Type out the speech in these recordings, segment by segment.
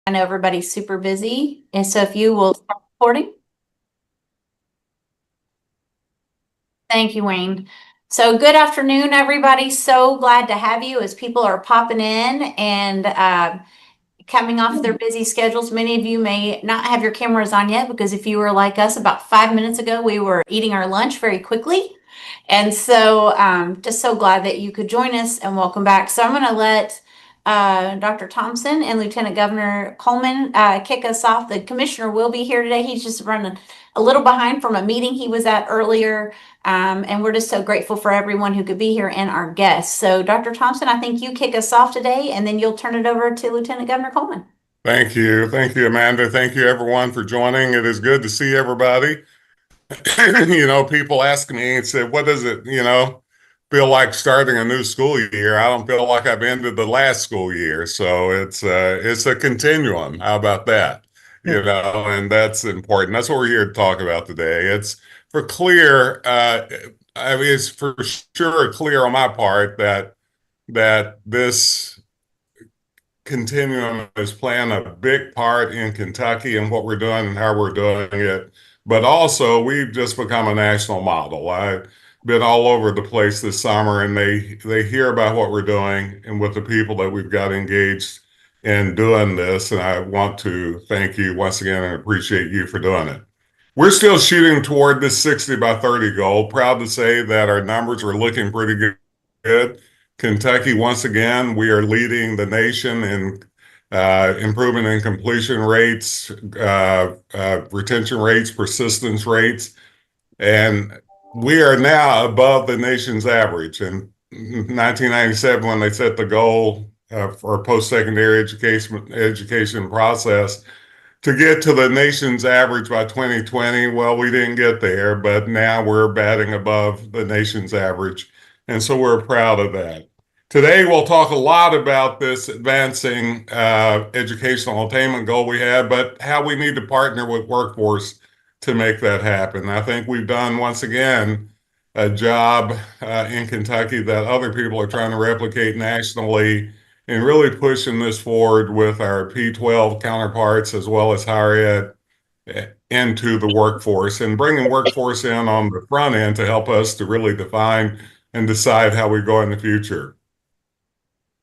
I know everybody's super busy, and so if you will start recording. Thank you, Wayne. So good afternoon, everybody. So glad to have you as people are popping in and coming off their busy schedules. Many of you may not have your cameras on yet because if you were like us about 5 minutes ago, we were eating our lunch very quickly. And so just so glad that you could join us and welcome back. So I'm going to let Dr. Thompson and Lieutenant Governor Coleman kick us off. The commissioner will be here today. He's just running a little behind from a meeting he was at earlier. And we're just so grateful for everyone who could be here and our guests. So Dr. Thompson, I think you kick us off today and then you'll turn it over to Lieutenant Governor Coleman. Thank you. Thank you, Amanda. Thank you, everyone, for joining. It is good to see everybody. People ask me and say, what does it, feel like starting a new school year? I don't feel like I've ended the last school year. So it's a continuum. How about that? And that's important. That's what we're here to talk about today. It's for clear, it's for sure clear on my part that this Continuum is playing a big part in Kentucky and what we're doing and how we're doing it. But also, we've just become a national model. I've been all over the place this summer, and they hear about what we're doing and with the people that we've got engaged in doing this. And I want to thank you once again and appreciate you for doing it. We're still shooting toward this 60 by 30 goal. Proud to say that our numbers are looking pretty good. Kentucky, once again, we are leading the nation in improvement in completion rates, retention rates, persistence rates, and we are now above the nation's average. In 1997, when they set the goal for post-secondary education process to get to the nation's average by 2020, well, we didn't get there, but now we're batting above the nation's average. And so we're proud of that. Today, we'll talk a lot about this advancing educational attainment goal we have, but how we need to partner with workforce to make that happen. I think we've done, once again, a job in Kentucky that other people are trying to replicate nationally and really pushing this forward with our P-12 counterparts as well as higher ed into the workforce and bringing workforce in on the front end to help us to really define and decide how we go in the future.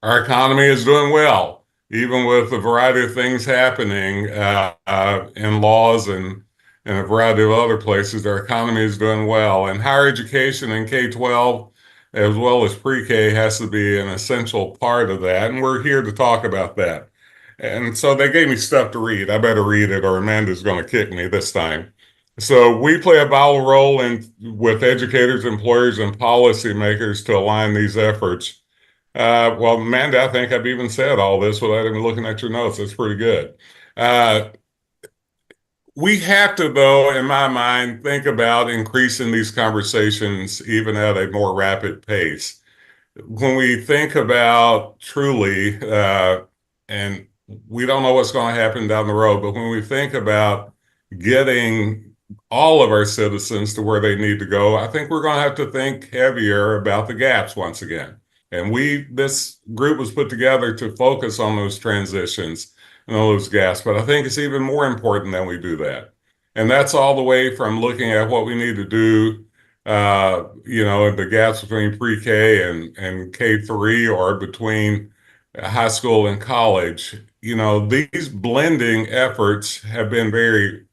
Our economy is doing well, even with a variety of things happening in laws and a variety of other places. Our economy is doing well. And higher education in K-12, as well as pre-K, has to be an essential part of that. And we're here to talk about that. And so they gave me stuff to read. I better read it or Amanda's going to kick me this time. So we play a vital role with educators, employers, and policymakers to align these efforts. Well, Amanda, I think I've even said all this without even looking at your notes. That's pretty good. We have to, though, in my mind, think about increasing these conversations even at a more rapid pace. When we think about truly, and we don't know what's going to happen down the road, but when we think about getting all of our citizens to where they need to go, I think we're going to have to think heavier about the gaps once again. And this group was put together to focus on those transitions and those gaps. But I think it's even more important that we do that. And that's all the way from looking at what we need to do, the gaps between pre-K and K-3 or between high school and college. These blending efforts have been very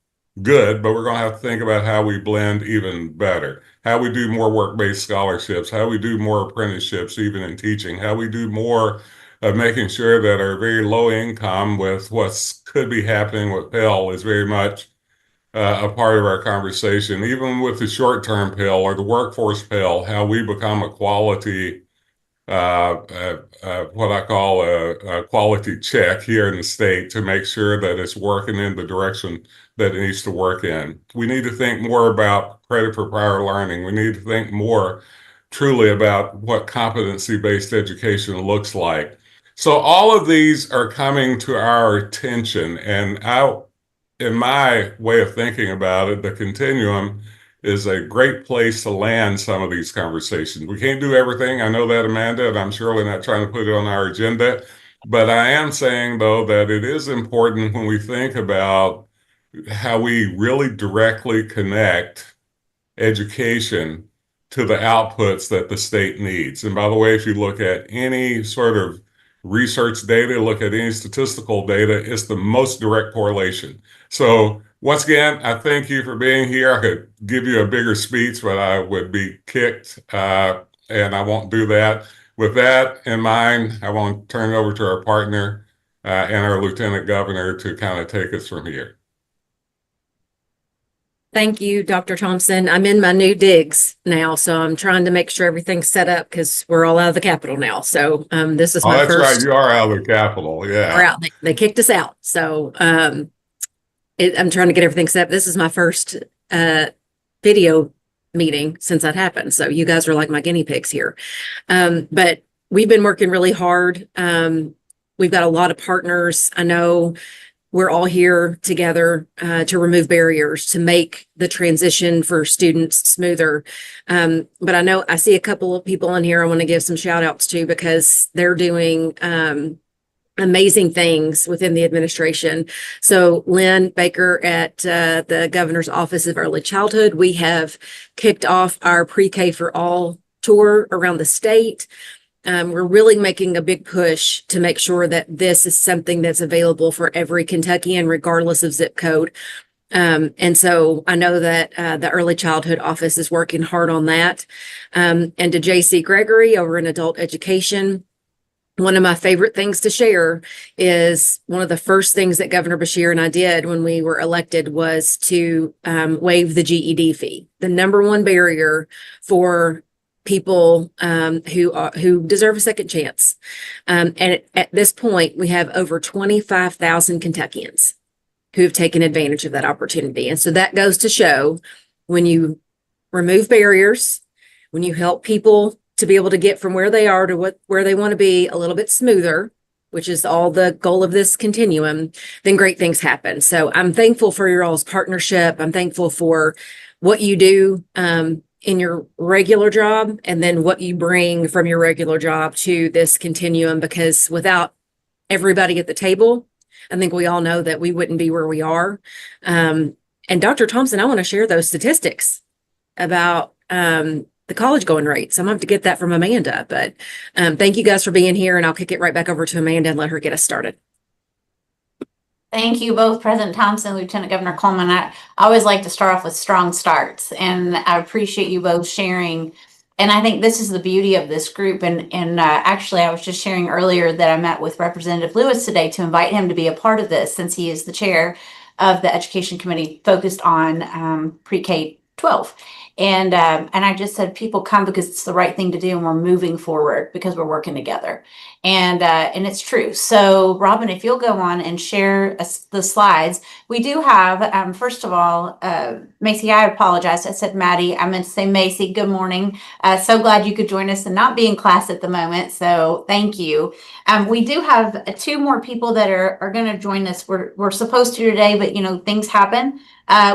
good, but we're going to have to think about how we blend even better, how we do more work-based scholarships, how we do more apprenticeships, even in teaching, how we do more of making sure that our very low income with what could be happening with Pell is very much a part of our conversation, even with the short-term Pell or the workforce Pell, how we become a quality what I call a quality check here in the state to make sure that it's working in the direction that it needs to work in. We need to think more about credit for prior learning. We need to think more truly about what competency-based education looks like. So all of these are coming to our attention, and in my way of thinking about it, the continuum is a great place to land some of these conversations. We can't do everything. I know that, Amanda, and I'm surely not trying to put it on our agenda, But I am saying, though, that it is important when we think about how we really directly connect education to the outputs that the state needs. And by the way, if you look at any sort of research data, look at any statistical data, it's the most direct correlation. So once again, I thank you for being here. I could give you a bigger speech, but I would be kicked, and I won't do that. With that in mind, I want to turn it over to our partner and our Lieutenant Governor to kind of take us from here. Thank you, Dr. Thompson. I'm in my new digs now, so I'm trying to make sure everything's set up because we're all out of the Capitol now. So this is Oh, my that's first. right. You are out of the Capitol. Yeah. We're out. They kicked us out. So I'm trying to get everything set up. This is my first video meeting since that happened. So you guys are like my guinea pigs here. But we've been working really hard. We've got a lot of partners. I know we're all here together to remove barriers, to make the transition for students smoother. But I know I see a couple of people in here I want to give some shout outs to because they're doing amazing things within the administration. So Lynn Baker at the Governor's Office of Early Childhood, we have kicked off our Pre-K for All tour around the state. We're really making a big push to make sure that this is something that's available for every Kentuckian, regardless of zip code. And so I know that the Early Childhood Office is working hard on that. And to JC Gregory over in Adult Education, one of my favorite things to share is one of the first things that Governor Beshear and I did when we were elected was to waive the GED fee, the number one barrier for people who deserve a second chance. And at this point, we have over 25,000 Kentuckians who have taken advantage of that opportunity. And so that goes to show when you remove barriers, when you help people to be able to get from where they are to where they want to be a little bit smoother, which is all the goal of this continuum, then great things happen. So I'm thankful for your all's partnership. I'm thankful for what you do in your regular job and then what you bring from your regular job to this continuum, because without everybody at the table, I think we all know that we wouldn't be where we are. And Dr. Thompson, I want to share those statistics about the college going rates. I'm going to have to get that from Amanda, but thank you guys for being here, and I'll kick it right back over to Amanda and let her get us started. Thank you both, President Thompson, Lieutenant Governor Coleman. I always like to start off with strong starts, and I appreciate you both sharing. And I think this is the beauty of this group. And actually, I was just sharing earlier that I met with Representative Lewis today to invite him to be a part of this, since he is the chair of the Education Committee focused on pre-K 12. And I just said, people come because it's the right thing to do, and we're moving forward because we're working together. And it's true. So Robin, if you'll go on and share the slides. We do have, first of all, Macy, I apologize. I said Maddie. I meant to say Macy. Good morning. So glad you could join us and not be in class at the moment. So thank you. We do have two more people that are going to join us. We're supposed to today, but things happen.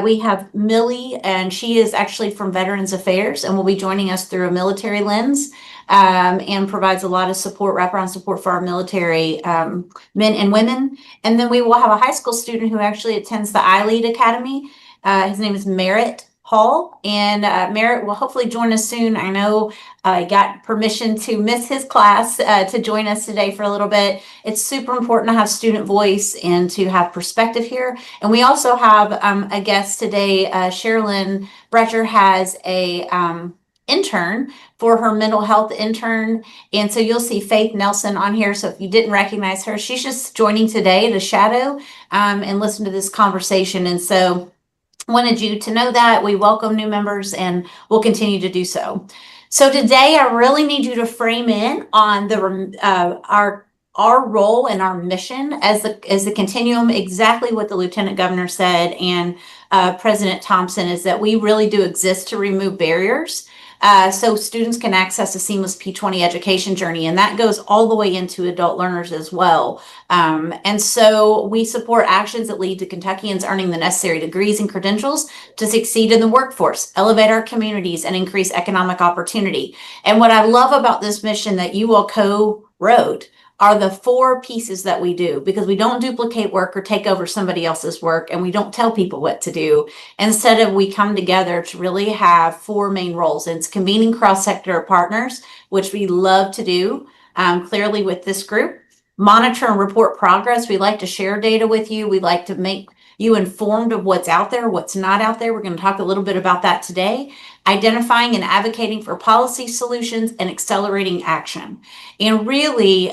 We have Millie, and she is actually from Veterans Affairs and will be joining us through a military lens, and provides a lot of support, wraparound support for our military men and women. And then we will have a high school student who actually attends the iLead Academy. His name is Merritt Hall, and Merritt will hopefully join us soon. I know I got permission to miss his class to join us today for a little bit. It's super important to have student voice and to have perspective here. And we also have a guest today. Sherilyn Brecher has a intern for her mental health intern. And so you'll see Faith Nelson on here. So if you didn't recognize her, she's just joining today to shadow and listen to this conversation. And so wanted you to know that we welcome new members and we'll continue to do so. So today I really need you to frame in on the our role and our mission as the continuum. Exactly what the Lieutenant Governor said and President Thompson is that we really do exist to remove barriers. So students can access a seamless P20 education journey, and that goes all the way into adult learners as well. And so we support actions that lead to Kentuckians earning the necessary degrees and credentials to succeed in the workforce, elevate our communities, and increase economic opportunity. And what I love about this mission that you all co-wrote are the 4 pieces that we do, because we don't duplicate work or take over somebody else's work, and we don't tell people what to do. Instead of, we come together to really have 4 main roles. And it's convening cross-sector partners, which we love to do clearly with this group. Monitor and report progress. We like to share data with you. We like to make you informed of what's out there, what's not out there. We're going to talk a little bit about that today. Identifying and advocating for policy solutions and accelerating action. And really,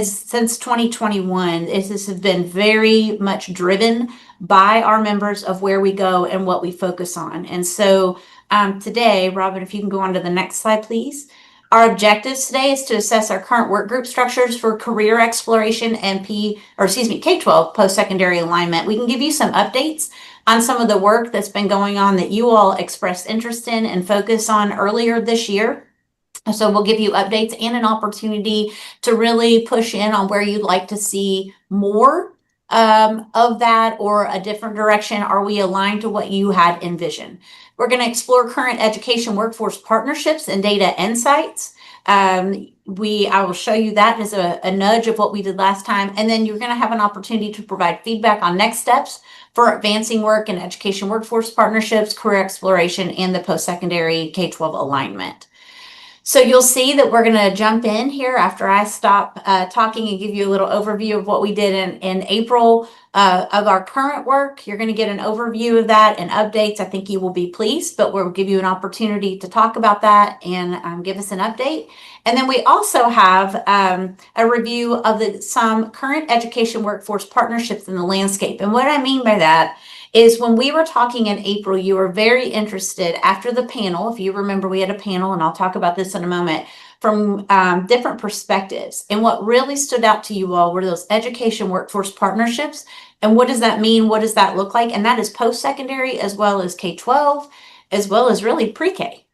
since 2021, this has been very much driven by our members of where we go and what we focus on. And so today, Robin, if you can go on to the next slide, please. Our objectives today is to assess our current work group structures for career exploration and K-12 post-secondary alignment. We can give you some updates on some of the work that's been going on that you all expressed interest in and focus on earlier this year. So we'll give you updates and an opportunity to really push in on where you'd like to see more of that, or a different direction. Are we aligned to what you had envisioned? We're going to explore current education workforce partnerships and data insights. I will show you that as a nudge of what we did last time. And then you're going to have an opportunity to provide feedback on next steps for advancing work in education workforce partnerships, career exploration, and the post-secondary K-12 alignment. So you'll see that we're going to jump in here after I stop talking and give you a little overview of what we did in April of our current work. You're going to get an overview of that and updates. I think you will be pleased, but we'll give you an opportunity to talk about that and give us an update. And then we also have a review of some current education workforce partnerships in the landscape. And what I mean by that is, when we were talking in April, you were very interested after the panel. If you remember, we had a panel, and I'll talk about this in a moment, from different perspectives. And what really stood out to you all were those education workforce partnerships. And what does that mean? What does that look like? And that is post-secondary as well as K-12, as well as really pre-K,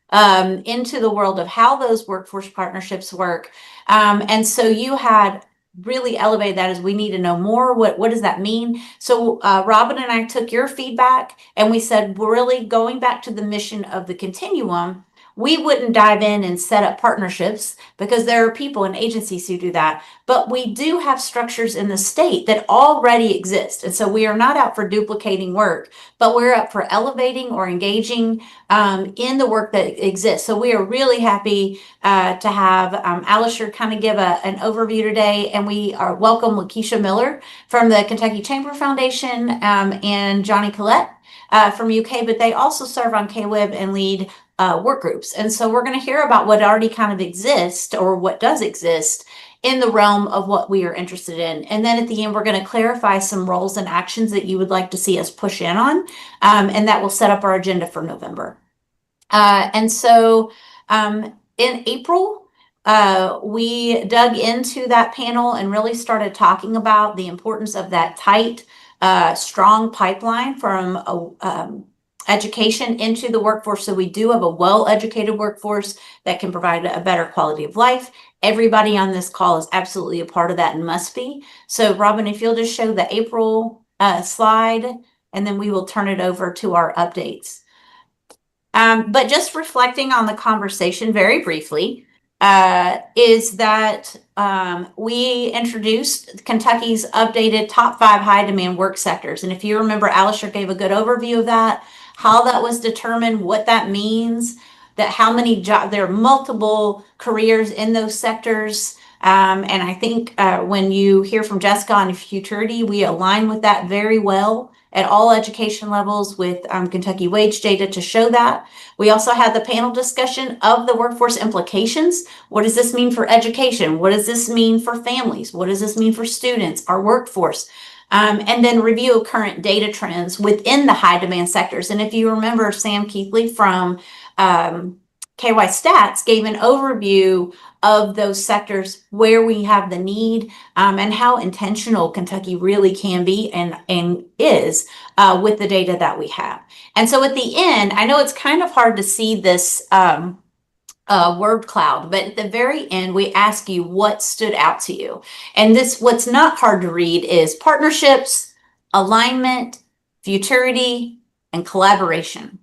into the world of how those workforce partnerships work. And so you had really elevated that as, we need to know more. What does that mean? So Robin and I took your feedback, and we said, we're really going back to the mission of the Continuum. We wouldn't dive in and set up partnerships, because there are people and agencies who do that. But we do have structures in the state that already exist. And so we are not out for duplicating work, but we're up for elevating or engaging in the work that exists. So we are really happy to have Alistair kind of give an overview today. And we are welcome Lakeisha Miller from the Kentucky Chamber Foundation and Johnny Collette from UK, but they also serve on KWIB and lead work groups. And so we're going to hear about what already kind of exists, or what does exist in the realm of what we are interested in. And then at the end, we're going to clarify some roles and actions that you would like to see us push in on, and that will set up our agenda for November. And so in April, we dug into that panel and really started talking about the importance of that tight, strong pipeline from education into the workforce. So we do have a well-educated workforce that can provide a better quality of life. Everybody on this call is absolutely a part of that and must be. So Robin, if you'll just show the April slide, and then we will turn it over to our updates. But just reflecting on the conversation very briefly, is that we introduced Kentucky's updated top 5 high demand work sectors. And if you remember, Alistair gave a good overview of that, how that was determined, what that means, that how many jobs, there are multiple careers in those sectors. And I think when you hear from Jessica on futurity, we align with that very well at all education levels with Kentucky wage data to show that. We also had the panel discussion of the workforce implications. What does this mean for education? What does this mean for families? What does this mean for students, our workforce? And then review of current data trends within the high demand sectors. And if you remember, Sam Keithley from KY Stats gave an overview of those sectors where we have the need, and how intentional Kentucky really can be and is with the data that we have. And so at the end, I know it's kind of hard to see this word cloud, but at the very end, we ask you what stood out to you. And this, what's not hard to read, is partnerships, alignment, futurity, and collaboration.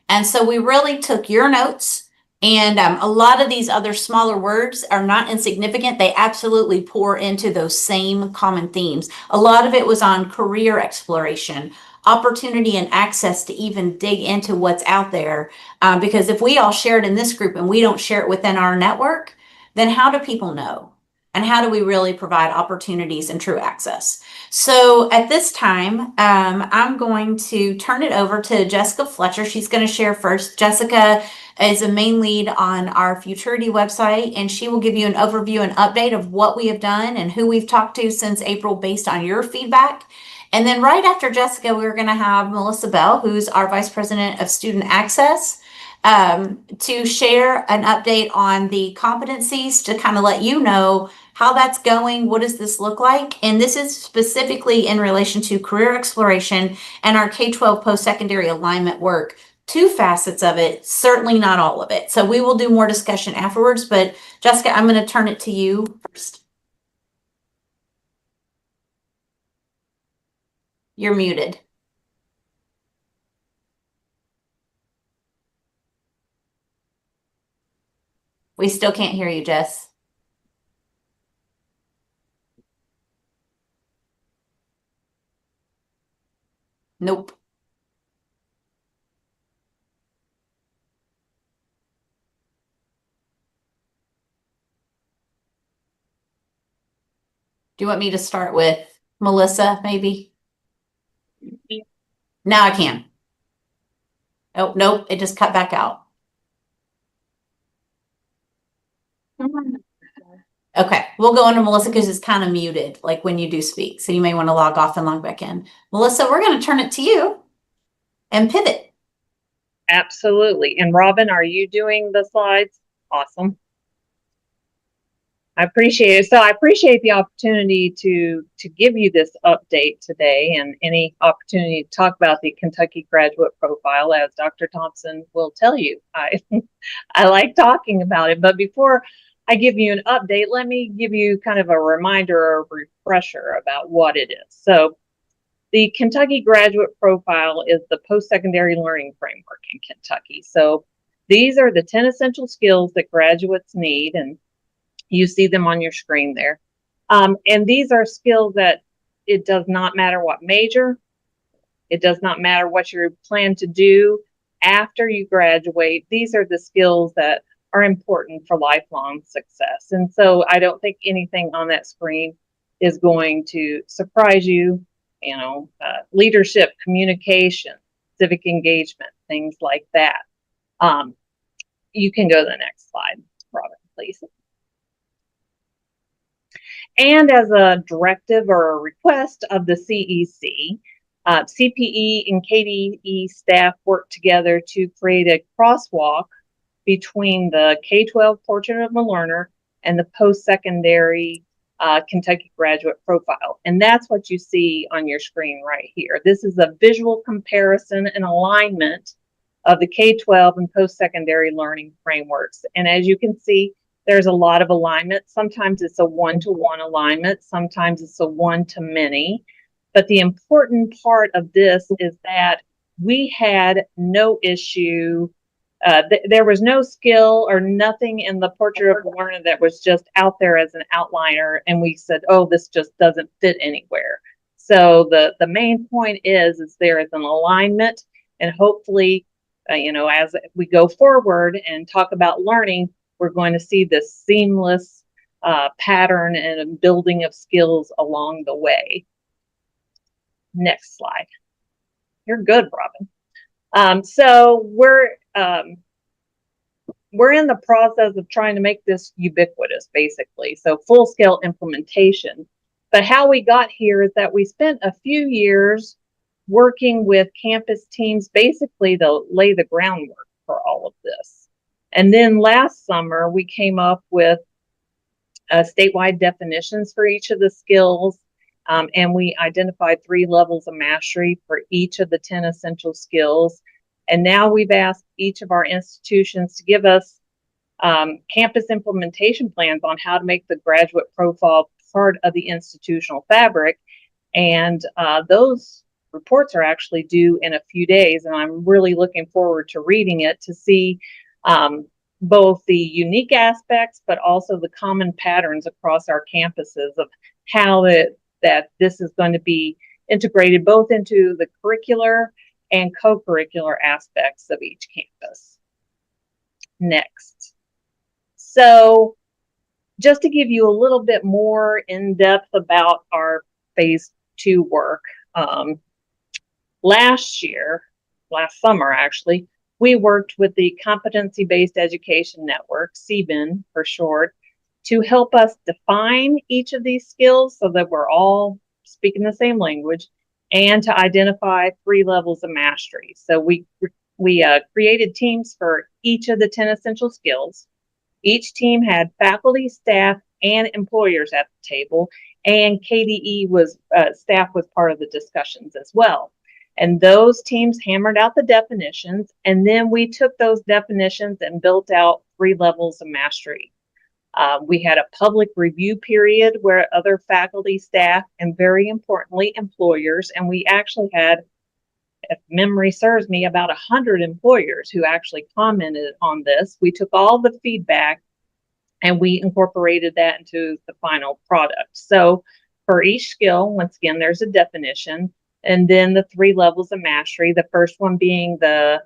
And so we really took your notes And a lot of these other smaller words are not insignificant. They absolutely pour into those same common themes. A lot of it was on career exploration, opportunity and access to even dig into what's out there. Because if we all share it in this group and we don't share it within our network, then how do people know? And how do we really provide opportunities and true access? So at this time, I'm going to turn it over to Jessica Fletcher. She's going to share first. Jessica is a main lead on our Futurity website, and she will give you an overview and update of what we have done and who we've talked to since April based on your feedback. And then right after Jessica, we're going to have Melissa Bell, who's our Vice President of Student Access, to share an update on the competencies to kind of let you know how that's going, what does this look like? And this is specifically in relation to career exploration and our K-12 post-secondary alignment work. Two facets of it, certainly not all of it. So we will do more discussion afterwards, but Jessica, I'm going to turn it to you first. You're muted. We still can't hear you, Jess. Nope. Do you want me to start with Melissa, maybe? Now I can. Oh, nope, it just cut back out. Okay, we'll go into Melissa because it's kind of muted, like when you do speak. So you may want to log off and log back in. Melissa, we're going to turn it to you and pivot. Absolutely. And Robin, are you doing the slides? Awesome. I appreciate it. So I appreciate the opportunity to give you this update today and any opportunity to talk about the Kentucky graduate profile, as Dr. Thompson will tell you. I like talking about it. But before I give you an update, let me give you kind of a reminder or a refresher about what it is. So the Kentucky graduate profile is the post-secondary learning framework in Kentucky. So these are the 10 essential skills that graduates need, and you see them on your screen there. And these are skills that it does not matter what major, it does not matter what you plan to do after you graduate. These are the skills that are important for lifelong success. And so I don't think anything on that screen is going to surprise you. You know, leadership, communication, civic engagement, things like that. You can go to the next slide, Robin, please. And as a directive or a request of the CEC, CPE and KDE staff work together to create a crosswalk between the K-12 portrait of a learner and the post-secondary Kentucky graduate profile. And that's what you see on your screen right here. This is a visual comparison and alignment of the K-12 and post-secondary learning frameworks. And as you can see, there's a lot of alignment. Sometimes it's a one-to-one alignment. Sometimes it's a one-to-many. But the important part of this is that we had no issue. There was no skill or nothing in the portrait of a learner that was just out there as an outliner, and we said, oh, this just doesn't fit anywhere. So the main point is there is an alignment, and hopefully, as we go forward and talk about learning, we're going to see this seamless pattern and building of skills along the way. Next slide. You're good, Robin. So we're in the process of trying to make this ubiquitous, basically. So full-scale implementation. But how we got here is that we spent a few years working with campus teams, basically to lay the groundwork for all of this. And then last summer, we came up with statewide definitions for each of the skills. And we identified 3 levels of mastery for each of the 10 essential skills. And now we've asked each of our institutions to give us campus implementation plans on how to make the graduate profile part of the institutional fabric. And those reports are actually due in a few days. And I'm really looking forward to reading it to see both the unique aspects, but also the common patterns across our campuses of how that this is going to be integrated both into the curricular and co-curricular aspects of each campus. Next. So just to give you a little bit more in depth about our phase 2 work, last summer actually, we worked with the Competency-Based Education Network, CBEN for short, to help us define each of these skills so that we're all speaking the same language, and to identify 3 levels of mastery. So we created teams for each of the 10 essential skills. Each team had faculty, staff, and employers at the table, and KDE staff was part of the discussions as well. And those teams hammered out the definitions, and then we took those definitions and built out 3 levels of mastery. We had a public review period where other faculty, staff, and very importantly, employers, and we actually had, if memory serves me, about 100 employers who actually commented on this. We took all the feedback and we incorporated that into the final product. So for each skill, once again, there's a definition, and then the 3 levels of mastery. The first one being the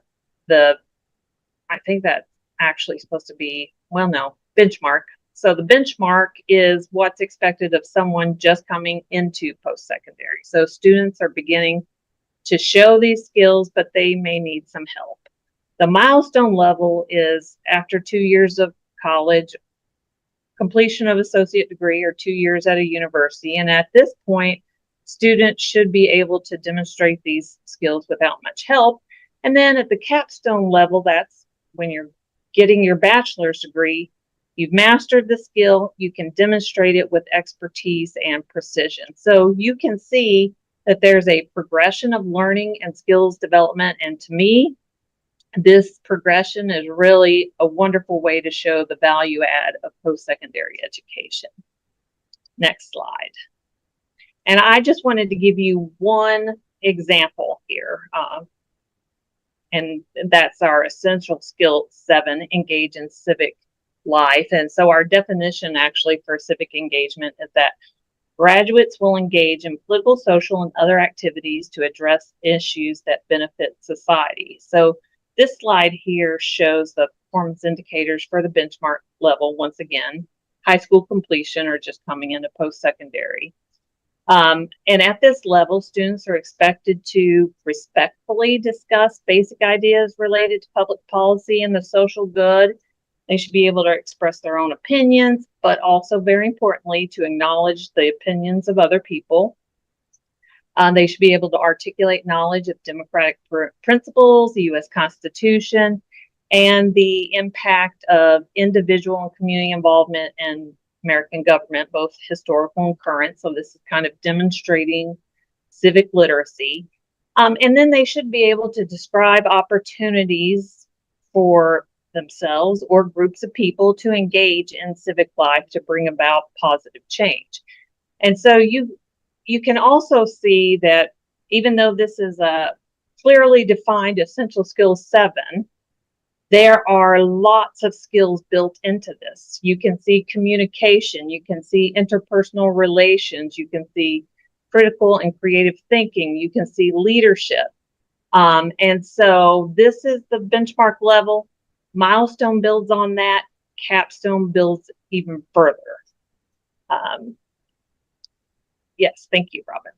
I think that's actually supposed to be, well, no, benchmark. So the benchmark is what's expected of someone just coming into post-secondary. So students are beginning to show these skills, but they may need some help. The milestone level is after 2 years of college, completion of associate degree, or 2 years at a university. And at this point, students should be able to demonstrate these skills without much help. And then at the capstone level, that's when you're getting your bachelor's degree. You've mastered the skill, you can demonstrate it with expertise and precision. So you can see that there's a progression of learning and skills development. And to me, this progression is really a wonderful way to show the value add of post-secondary education. Next slide. And I just wanted to give you one example here. And that's our essential skill 7, engage in civic life. And so our definition actually for civic engagement is that graduates will engage in political, social, and other activities to address issues that benefit society. So this slide here shows the performance indicators for the benchmark level. Once again, high school completion or just coming into post-secondary. And at this level, students are expected to respectfully discuss basic ideas related to public policy and the social good. They should be able to express their own opinions, but also very importantly, to acknowledge the opinions of other people. They should be able to articulate knowledge of democratic principles, the U.S. Constitution, and the impact of individual and community involvement in American government, both historical and current. So this is kind of demonstrating civic literacy. And then they should be able to describe opportunities for themselves or groups of people to engage in civic life to bring about positive change. And so you can also see that even though this is a clearly defined essential skills 7, there are lots of skills built into this. You can see communication, you can see interpersonal relations, you can see critical and creative thinking, you can see leadership. And so this is the benchmark level. Milestone builds on that. Capstone builds even further. Yes, thank you, Robin.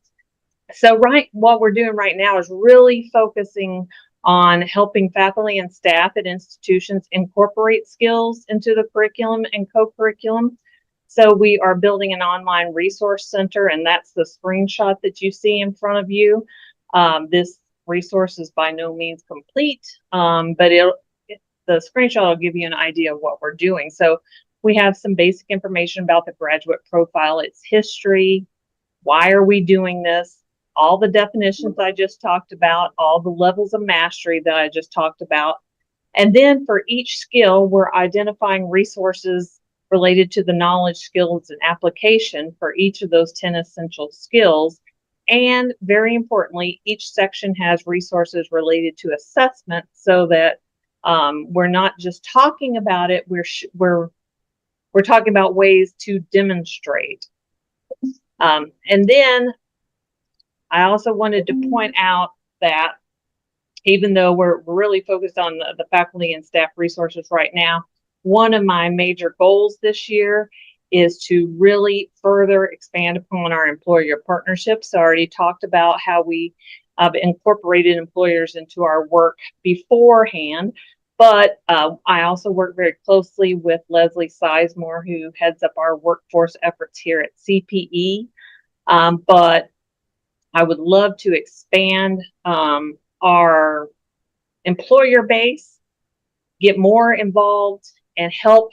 So what we're doing right now is really focusing on helping faculty and staff at institutions incorporate skills into the curriculum and co-curriculum. So we are building an online resource center, and that's the screenshot that you see in front of you. This resource is by no means complete, but the screenshot will give you an idea of what we're doing. So we have some basic information about the graduate profile, its history, why are we doing this, all the definitions I just talked about, all the levels of mastery that I just talked about. And then for each skill, we're identifying resources related to the knowledge, skills, and application for each of those 10 essential skills. And very importantly, each section has resources related to assessment so that We're not just talking about it. We're talking about ways to demonstrate. And then I also wanted to point out that even though we're really focused on the faculty and staff resources right now, one of my major goals this year is to really further expand upon our employer partnerships. I already talked about how we incorporated employers into our work beforehand, but I also work very closely with Leslie Sizemore, who heads up our workforce efforts here at CPE. But I would love to expand our employer base, get more involved, and help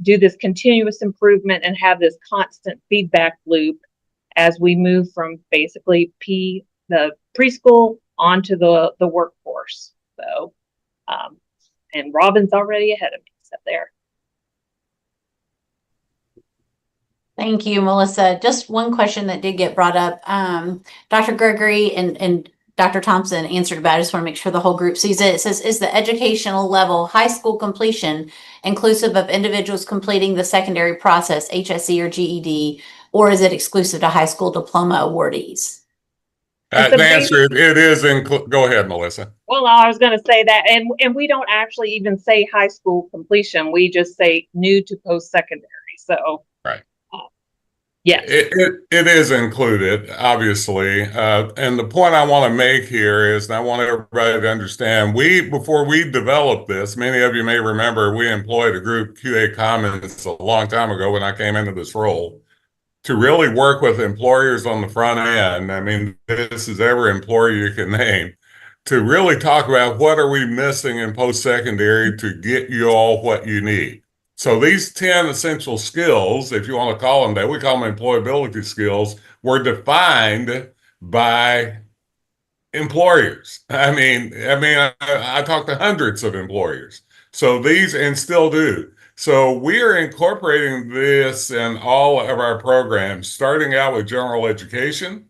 do this continuous improvement and have this constant feedback loop as we move from basically the preschool onto the workforce. So, and Robin's already ahead of me up there. Thank you, Melissa. Just one question that did get brought up. Dr. Gregory and Dr. Thompson answered about it. I just want to make sure the whole group sees it. It says, is the educational level high school completion inclusive of individuals completing the secondary process, HSE or GED, or is it exclusive to high school diploma awardees? The answer, it is go ahead, Melissa. Well, I was going to say that, and we don't actually even say high school completion. We just say new to post-secondary. So, right. Yes. It is included, obviously. And the point I want to make here is, and I want everybody to understand, before we developed this, many of you may remember we employed a group, QA Commons, a long time ago when I came into this role, to really work with employers on the front end. I mean, this is every employer you can name, to really talk about what are we missing in post-secondary to get you all what you need. So these 10 essential skills, if you want to call them that, we call them employability skills, were defined by employers. I mean, I talked to hundreds of employers. So these, and still do. So we are incorporating this in all of our programs, starting out with general education.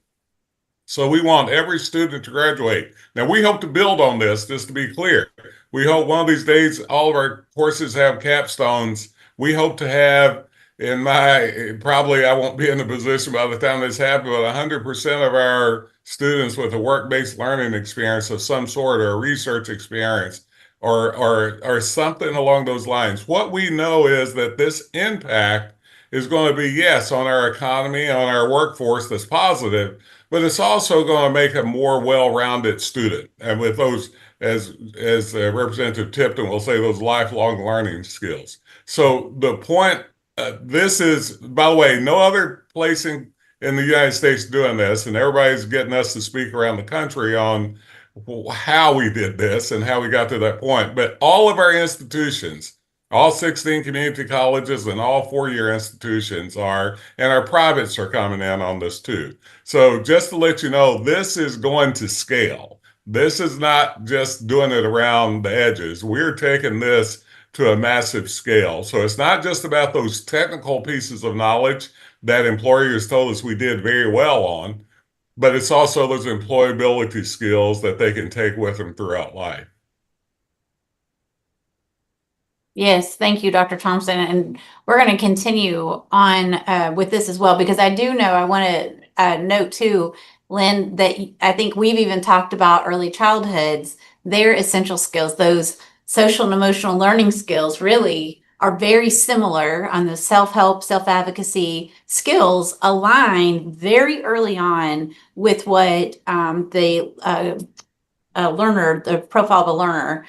So we want every student to graduate. Now, we hope to build on this, just to be clear. We hope one of these days all of our courses have capstones. We hope to have, probably I won't be in a position by the time this happens, but 100% of our students with a work-based learning experience of some sort, or a research experience, or something along those lines. What we know is that this impact is going to be, yes, on our economy, on our workforce, that's positive, but it's also going to make a more well-rounded student. And with those, as Representative Tipton will say, those lifelong learning skills. So the point, this is, by the way, no other place in the United States doing this, and everybody's getting us to speak around the country on how we did this and how we got to that point. But all of our institutions, all 16 community colleges and all four-year institutions and our privates are coming in on this too. So just to let you know, this is going to scale. This is not just doing it around the edges. We're taking this to a massive scale. So it's not just about those technical pieces of knowledge that employers told us we did very well on, but it's also those employability skills that they can take with them throughout life. Yes, thank you, Dr. Thompson. And we're going to continue on with this as well, because I do know, I want to note too, Lynn, that I think we've even talked about early childhoods, their essential skills, those social and emotional learning skills really are very similar on the self-help, self-advocacy skills, align very early on with what the learner, the profile of a learner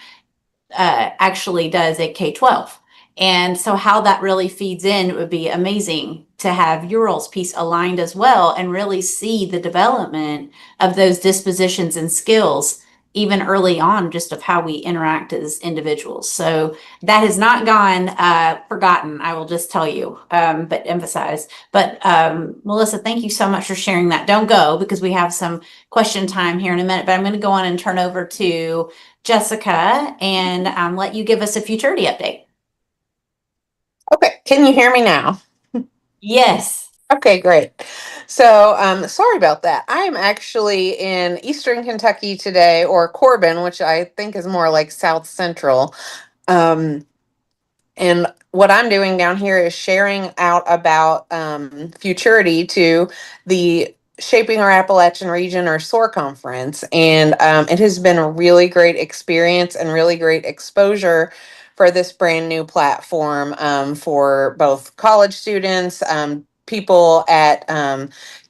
actually does at K-12. And so how that really feeds in, it would be amazing to have your roles piece aligned as well and really see the development of those dispositions and skills even early on, just of how we interact as individuals. So that has not gone forgotten, I will just tell you, but emphasize. But Melissa, thank you so much for sharing that. Don't go, because we have some question time here in a minute, but I'm going to go on and turn over to Jessica and let you give us a futurity update. Okay, can you hear me now? Yes. Okay, great. So, sorry about that. I am actually in Eastern Kentucky today, or Corbin, which I think is more like South Central. Um, and what I'm doing down here is sharing out about Futurity to the Shaping Our Appalachian Region, or SOAR conference. And it has been a really great experience and really great exposure for this brand new platform for both college students, people at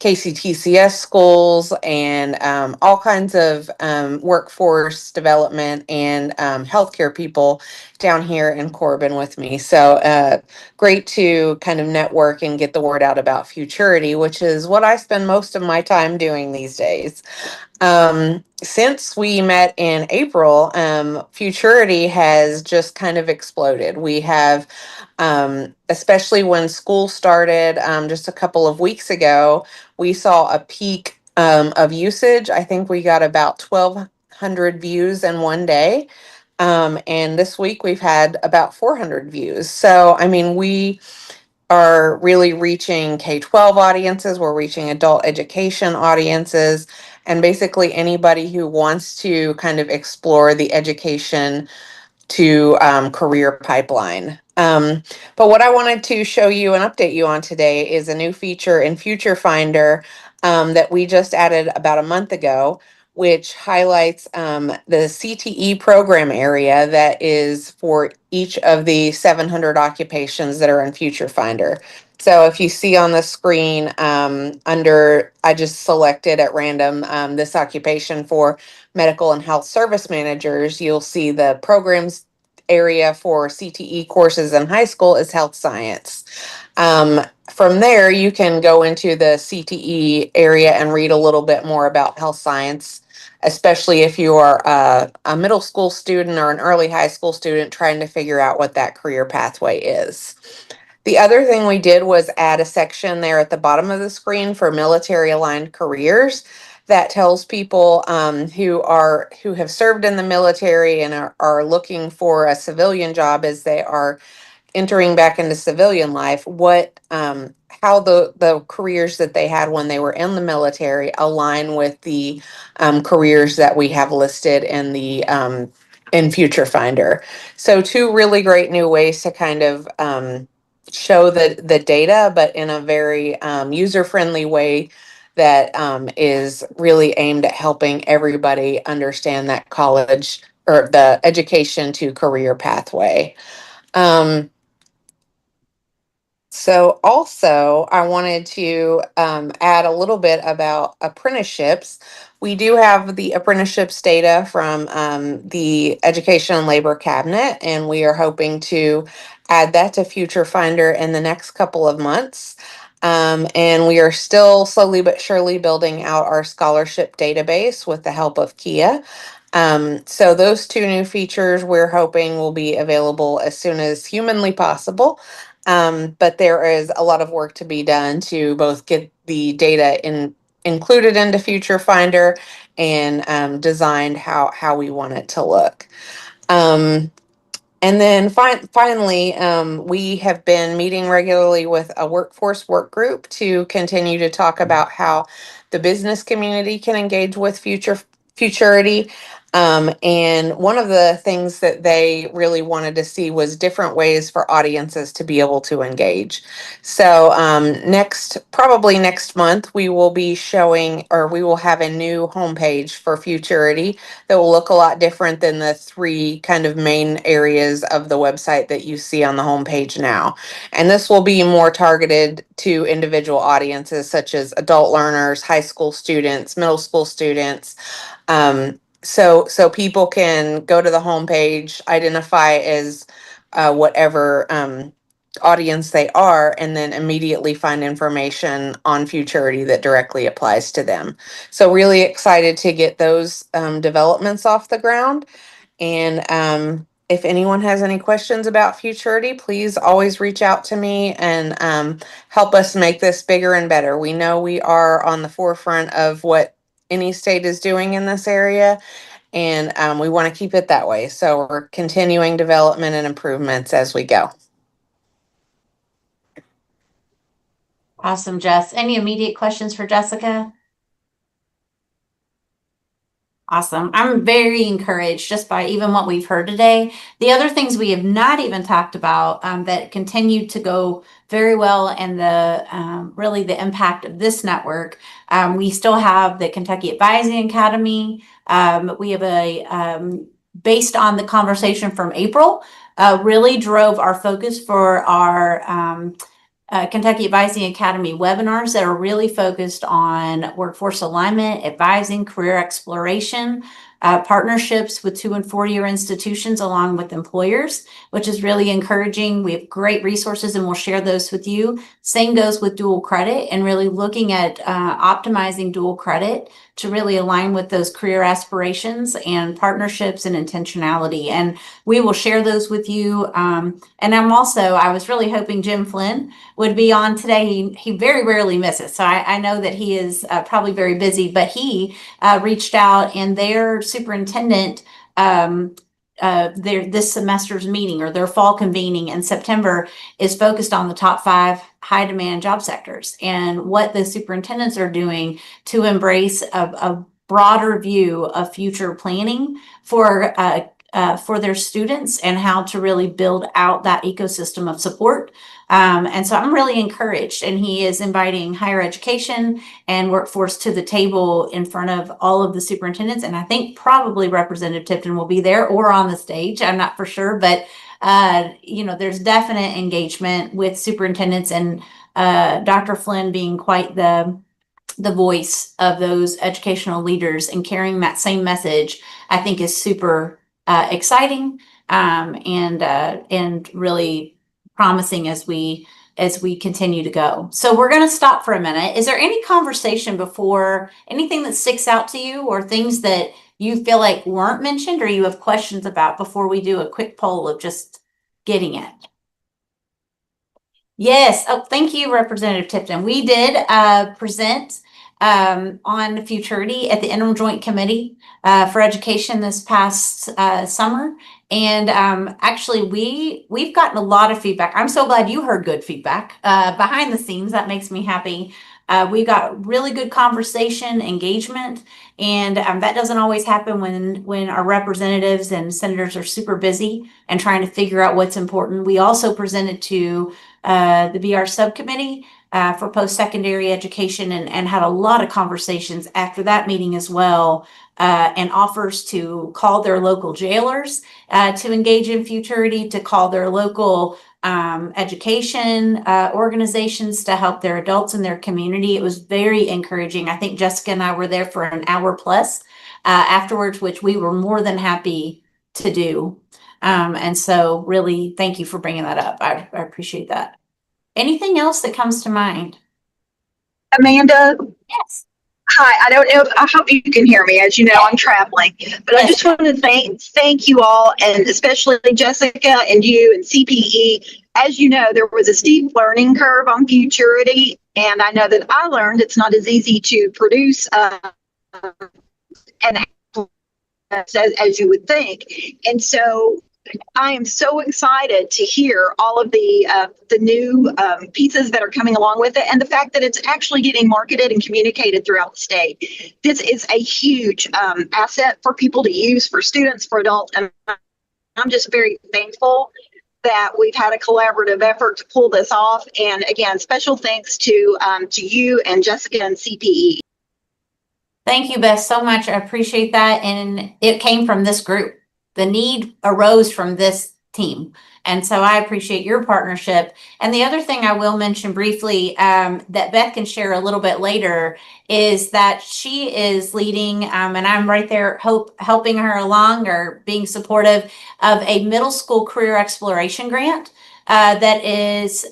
KCTCS schools, and all kinds of workforce development and healthcare people down here in Corbin with me. So great to kind of network and get the word out about Futurity, which is what I spend most of my time doing these days. Since we met in April, Futurity has just kind of exploded. We have, especially when school started just a couple of weeks ago, we saw a peak of usage. I think we got about 1,200 views in one day. And this week we've had about 400 views. So, I mean, we are really reaching K-12 audiences, we're reaching adult education audiences, and basically anybody who wants to kind of explore the education to career pipeline. But what I wanted to show you and update you on today is a new feature in Future Finder that we just added about a month ago, which highlights the CTE program area that is for each of the 700 occupations that are in Future Finder. So if you see on the screen I just selected at random this occupation for medical and health service managers, you'll see the programs area for CTE courses in high school is health science. From there, you can go into the CTE area and read a little bit more about health science, especially if you are a middle school student or an early high school student trying to figure out what that career pathway is. The other thing we did was add a section there at the bottom of the screen for military aligned careers that tells people who have served in the military and are looking for a civilian job as they are entering back into civilian life, what how the careers that they had when they were in the military align with the careers that we have listed in the in Future Finder. So two really great new ways to kind of show the data, but in a very user friendly way that is really aimed at helping everybody understand that college or the education to career pathway. Um, so also, I wanted to add a little bit about apprenticeships. We do have the apprenticeships data from the Education and Labor Cabinet, and we are hoping to add that to Future Finder in the next couple of months. And we are still slowly but surely building out our scholarship database with the help of Kia. So those two new features we're hoping will be available as soon as humanly possible. But there is a lot of work to be done to both get the data included into Future Finder and designed how we want it to look. Um, and then finally, we have been meeting regularly with a workforce work group to continue to talk about how the business community can engage with Futurity. And one of the things that they really wanted to see was different ways for audiences to be able to engage. So probably next month, we will be showing, or we will have a new homepage for Futurity that will look a lot different than the three kind of main areas of the website that you see on the homepage now. And this will be more targeted to individual audiences such as adult learners, high school students, middle school students. So people can go to the homepage, identify as whatever audience they are, and then immediately find information on Futurity that directly applies to them. So really excited to get those developments off the ground. And if anyone has any questions about Futurity, please always reach out to me and help us make this bigger and better. We know we are on the forefront of what any state is doing in this area, and we want to keep it that way. So we're continuing development and improvements as we go. Awesome, Jess. Any immediate questions for Jessica? Awesome. I'm very encouraged just by even what we've heard today. The other things we have not even talked about that continue to go very well, and the really the impact of this network. We still have the Kentucky Advising Academy. We have based on the conversation from April, really drove our focus for our Kentucky Advising Academy webinars that are really focused on workforce alignment, advising, career exploration, partnerships with 2- and 4-year institutions along with employers, which is really encouraging. We have great resources and we'll share those with you. Same goes with dual credit and really looking at optimizing dual credit to really align with those career aspirations and partnerships and intentionality. And we will share those with you. And I was really hoping Jim Flynn would be on today. He very rarely misses. So I know that he is probably very busy, but he reached out, and their superintendent, this semester's meeting or their fall convening in September is focused on the top 5 high demand job sectors and what the superintendents are doing to embrace a broader view of future planning for their students and how to really build out that ecosystem of support. And so I'm really encouraged, and he is inviting higher education and workforce to the table in front of all of the superintendents. And I think probably Representative Tipton will be there or on the stage. I'm not for sure, but there's definite engagement with superintendents, and Dr. Flynn being quite the voice of those educational leaders and carrying that same message, I think is super exciting, and really promising as we continue to go. So we're going to stop for a minute. Is there any conversation before, anything that sticks out to you or things that you feel like weren't mentioned or you have questions about before we do a quick poll of just getting it? Yes. Oh, thank you, Representative Tipton. We did present on futurity at the Interim Joint Committee for Education this past summer. And actually, we've gotten a lot of feedback. I'm so glad you heard good feedback behind the scenes. That makes me happy. We got really good conversation, engagement, and that doesn't always happen when our representatives and senators are super busy and trying to figure out what's important. We also presented to the BR subcommittee for post-secondary education and had a lot of conversations after that meeting as well, and offers to call their local jailers to engage in futurity, to call their local education organizations to help their adults in their community. It was very encouraging. I think Jessica and I were there for an hour plus afterwards, which we were more than happy to do. And so really, thank you for bringing that up. I appreciate that. Anything else that comes to mind? Amanda, Yes. hi. I hope you can hear me. As you know, I'm traveling, but I just want to thank you all, and especially Jessica and you and CPE. As you know, there was a steep learning curve on futurity, and I know that I learned it's not as easy to produce and as you would think. And so I am so excited to hear all of the new pieces that are coming along with it, and the fact that it's actually getting marketed and communicated throughout the state. This is a huge asset for people to use, for students, for adults, and I'm just very thankful that we've had a collaborative effort to pull this off. And again, special thanks to you and Jessica and CPE. Thank you, Beth, so much. I appreciate that. And it came from this group. The need arose from this team. And so I appreciate your partnership. And the other thing I will mention briefly that Beth can share a little bit later is that she is leading, and I'm right there helping her along or being supportive of a middle school career exploration grant that is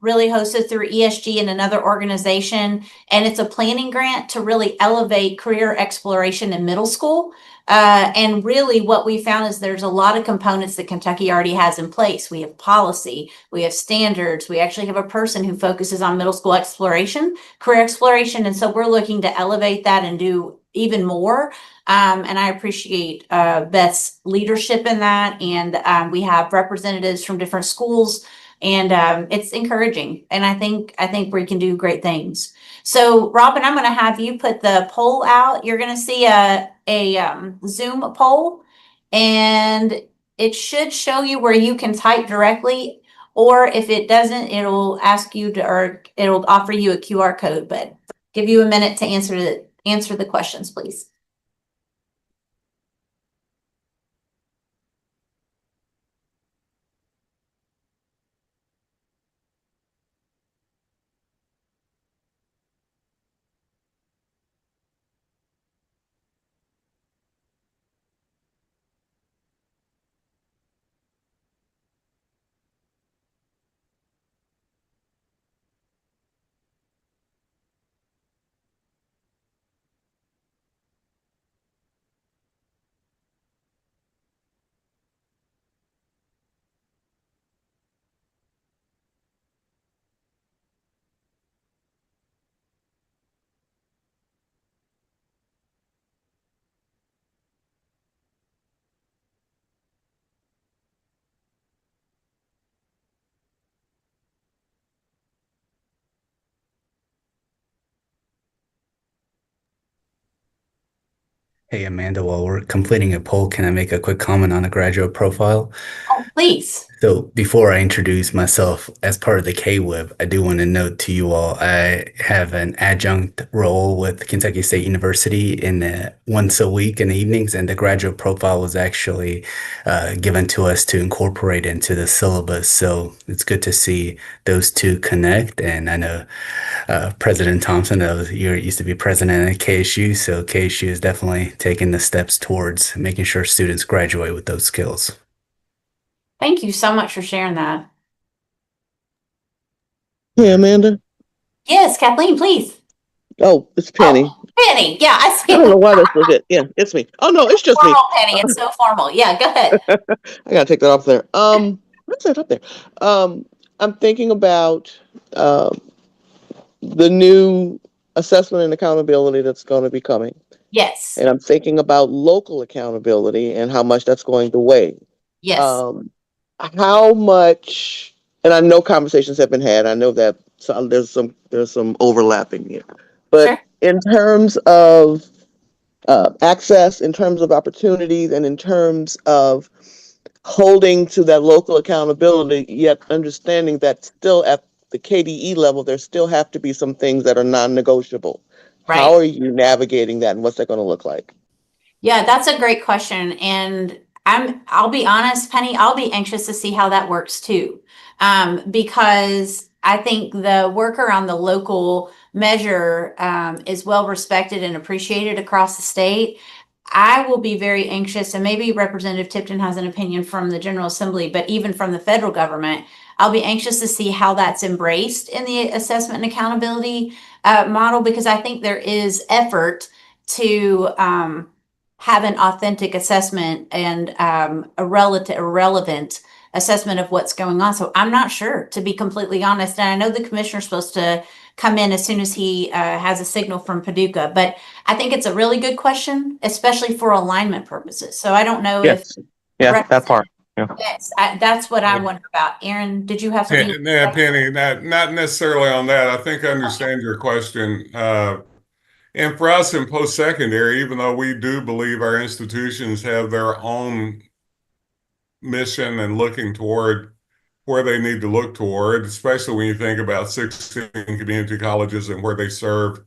really hosted through ESG and another organization. And it's a planning grant to really elevate career exploration in middle school. And really what we found is there's a lot of components that Kentucky already has in place. We have policy, we have standards, we actually have a person who focuses on middle school exploration, career exploration. And so we're looking to elevate that and do even more. And I appreciate Beth's leadership in that. And we have representatives from different schools And it's encouraging. And I think we can do great things. So Robin, I'm going to have you put the poll out. You're going to see a Zoom poll, and it should show you where you can type directly, or if it doesn't, it'll ask you to, or it'll offer you a QR code. But give you a minute to answer the questions, please. Hey Amanda, while we're completing a poll, can I make a quick comment on the graduate profile? Oh, please. So before I introduce myself as part of the K-Web, I do want to note to you all, I have an adjunct role with Kentucky State University in the once a week in the evenings, and the graduate profile was actually given to us to incorporate into the syllabus. So it's good to see those two connect. And I know President Thompson, you used to be president at KSU, so KSU is definitely taking the steps towards making sure students graduate with those skills. Thank you so much for sharing that. Hey, Amanda. Yes, Kathleen, please. Oh, it's Penny. Oh, Penny. Yeah, I see. I don't know why that's legit. Yeah, it's me. Oh no, it's just me. Formal, Penny. It's so formal. Yeah, go ahead. I gotta take that off there. What's that up there? I'm thinking about the new assessment and accountability that's going to be coming, Yes. and I'm thinking about local accountability and how much that's going to weigh. Yes. How much? And I know conversations have been had. I know that there's some overlapping here, but Sure. in terms of access, in terms of opportunities, and in terms of holding to that local accountability, yet understanding that still at the KDE level, there still have to be some things that are non-negotiable. Right. How are you navigating that, and what's that going to look like? Yeah, that's a great question. And I'll be honest, Penny, I'll be anxious to see how that works too. Because I think the work around the local measure is well respected and appreciated across the state. I will be very anxious, and maybe Representative Tipton has an opinion from the General Assembly, but even from the federal government, I'll be anxious to see how that's embraced in the assessment and accountability model, because I think there is effort to have an authentic assessment and a relevant assessment of what's going on. So I'm not sure, to be completely honest. And I know the commissioner's supposed to come in as soon as he has a signal from Paducah, but I think it's a really good question, especially for alignment purposes. So I don't know if That part. yes, that's what I wonder about. Aaron, did you have something? Yeah, Penny, not necessarily on that. I think I understand your question. And for us in post-secondary, even though we do believe our institutions have their own mission and looking toward where they need to look toward, especially when you think about 16 community colleges and where they serve,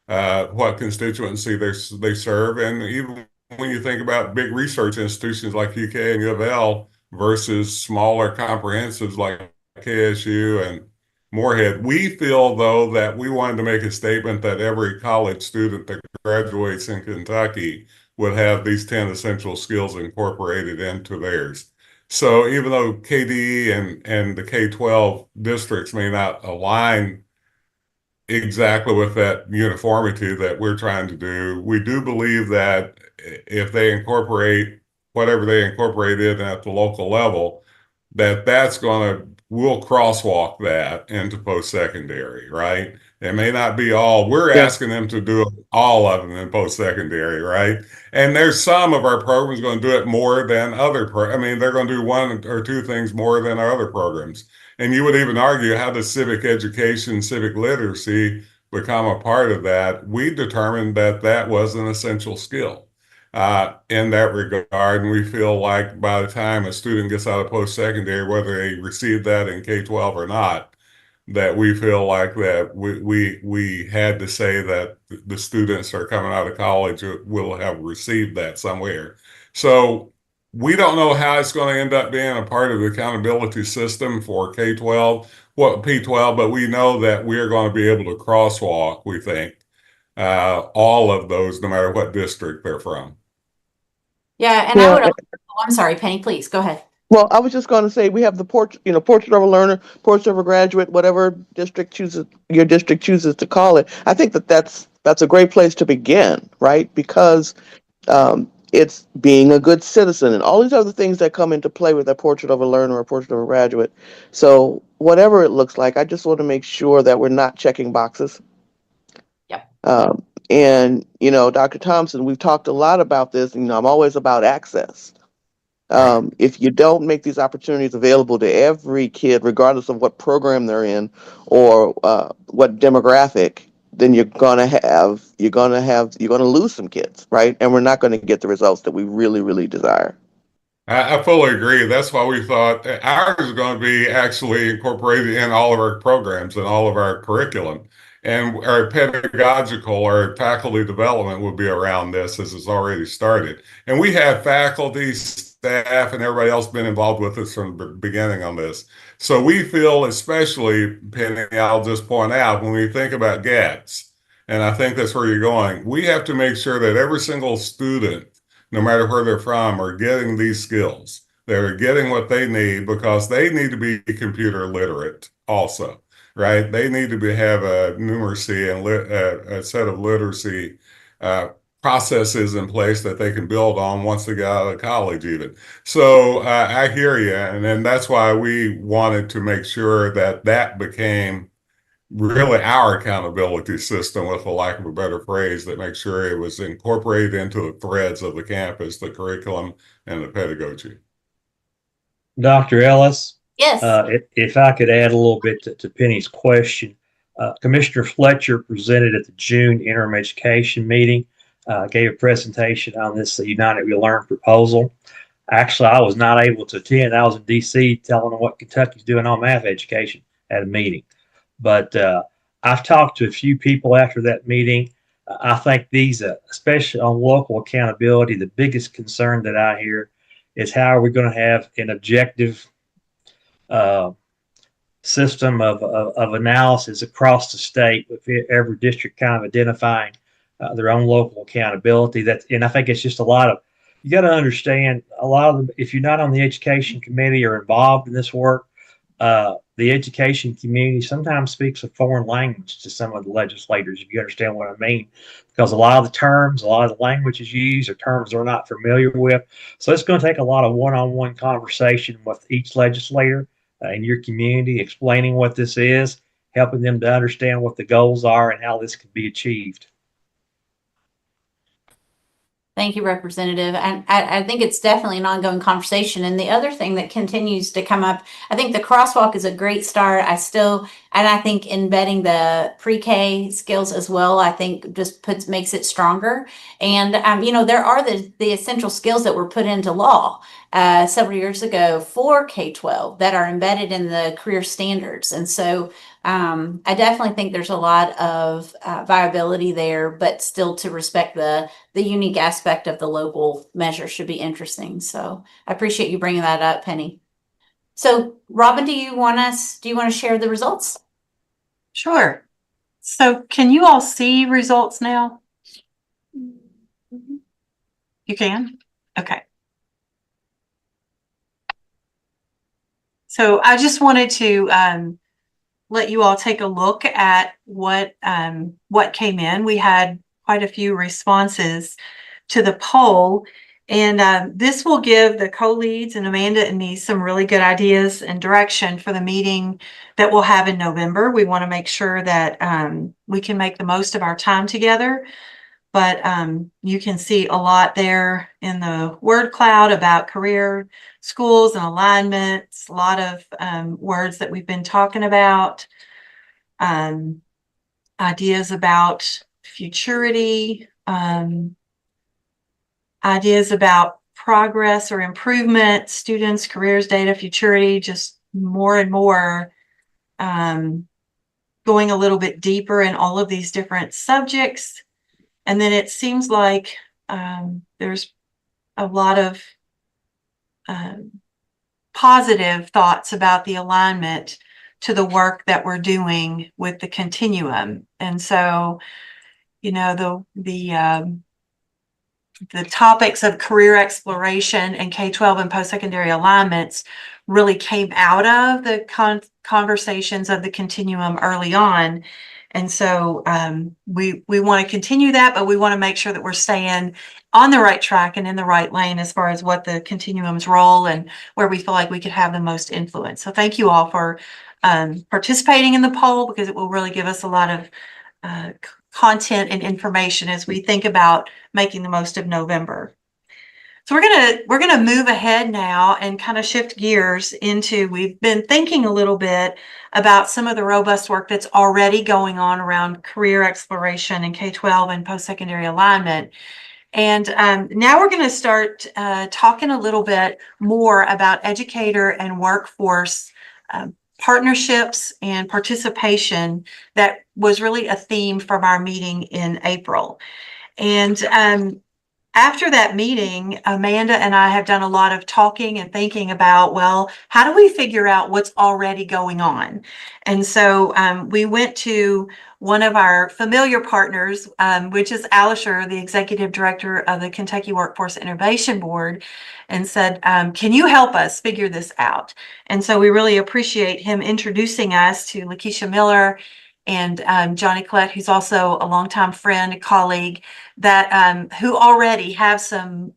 what constituency they serve. And even when you think about big research institutions like UK and U of L versus smaller comprehensives like KSU and Moorhead, we feel, though, that we wanted to make a statement that every college student that graduates in Kentucky would have these 10 essential skills incorporated into theirs. So even though KDE and the K-12 districts may not align exactly with that uniformity that we're trying to do, we do believe that if they incorporate whatever they incorporated at the local level, we'll crosswalk that into post-secondary, right? It may not be all, we're asking them to do all of them in post-secondary, right? And there's some of our programs going to do it more than other, they're going to do one or two things more than our other programs. And you would even argue, how does civic education, civic literacy become a part of that? We determined that that was an essential skill in that regard. And we feel like by the time a student gets out of post-secondary, whether they receive that in K-12 or not, that we feel like that we had to say that the students are coming out of college will have received that somewhere. So we don't know how it's going to end up being a part of the accountability system for K-12, what P-12, but we know that we're going to be able to crosswalk, we think, all of those, no matter what district they're from. Yeah, and I would, I'm sorry, Penny, please go ahead. Well, I was just going to say we have the portrait of a learner, portrait of a graduate, whatever your district chooses to call it. I think that's a great place to begin, right? Because it's being a good citizen and all these other things that come into play with a portrait of a learner or a portrait of a graduate. So whatever it looks like, I just want to make sure that we're not checking boxes. Yep. And Dr. Thompson, we've talked a lot about this. I'm always about access. If you don't make these opportunities available to every kid, regardless of what program they're in or what demographic, then you're gonna lose some kids, right? And we're not going to get the results that we really, really desire. I fully agree. That's why we thought ours is going to be actually incorporated in all of our programs and all of our curriculum. And our pedagogical or faculty development will be around this as it's already started. And we have faculty, staff, and everybody else been involved with us from the beginning on this. So we feel, especially, Penny, I'll just point out, when we think about gaps, and I think that's where you're going, we have to make sure that every single student, no matter where they're from, are getting these skills. They're getting what they need because they need to be computer literate also, right? They need to have a numeracy and a set of literacy processes in place that they can build on once they get out of college even. So I hear you. And then that's why we wanted to make sure that that became really our accountability system, with a lack of a better phrase, that makes sure it was incorporated into the threads of the campus, the curriculum, and the pedagogy. Dr. Ellis, Yes. if I could add a little bit to Penny's question, Commissioner Fletcher presented at the June interim education meeting, gave a presentation on this United We Learn proposal. Actually, I was not able to attend. I was in D.C. telling them what Kentucky's doing on math education at a meeting. But I've talked to a few people after that meeting. I think these, especially on local accountability, the biggest concern that I hear is how are we going to have an objective system of analysis across the state, with every district kind of identifying their own local accountability. And I think it's just a lot of, you got to understand, a lot of them, if you're not on the education committee or involved in this work, the education community sometimes speaks a foreign language to some of the legislators, if you understand what I mean, because a lot of the terms, a lot of the languages used are terms they're not familiar with. So it's going to take a lot of one-on-one conversation with each legislator in your community, explaining what this is, helping them to understand what the goals are and how this can be achieved. Thank you, Representative. And I think it's definitely an ongoing conversation. And the other thing that continues to come up, I think the crosswalk is a great start. I think embedding the pre-K skills as well, I think just makes it stronger. And, there are the essential skills that were put into law several years ago for K-12 that are embedded in the career standards. And so I definitely think there's a lot of viability there, but still to respect the unique aspect of the local measure should be interesting. So I appreciate you bringing that up, Penny. So Robin, do you want to share the results? Sure. So can you all see results now? You can? Okay. So I just wanted to let you all take a look at what came in. We had quite a few responses to the poll, and this will give the co-leads and Amanda and me some really good ideas and direction for the meeting that we'll have in November. We want to make sure that we can make the most of our time together. but you can see a lot there in the word cloud about career, schools, and alignments. A lot of words that we've been talking about. Ideas about futurity, ideas about progress or improvement, students, careers, data, futurity, just more and more going a little bit deeper in all of these different subjects. And then it seems like there's a lot of positive thoughts about the alignment to the work that we're doing with the continuum. And so, you know, the topics of career exploration and K-12 and post-secondary alignments really came out of the conversations of the continuum early on. And so we want to continue that, but we want to make sure that we're staying on the right track and in the right lane as far as what the continuum's role and where we feel like we could have the most influence. So thank you all for participating in the poll, because it will really give us a lot of content and information as we think about making the most of November. So we're gonna move ahead now and kind of shift gears into, we've been thinking a little bit about some of the robust work that's already going on around career exploration and K-12 and post-secondary alignment. And now we're going to start talking a little bit more about educator and workforce partnerships and participation. That was really a theme from our meeting in April. And after that meeting, Amanda and I have done a lot of talking and thinking about, well, how do we figure out what's already going on? And so we went to one of our familiar partners, which is Alisher, the executive director of the Kentucky Workforce Innovation Board, and said, can you help us figure this out? And so we really appreciate him introducing us to Lakeisha Miller and Johnny Collette, who's also a longtime friend, colleague, that who already have some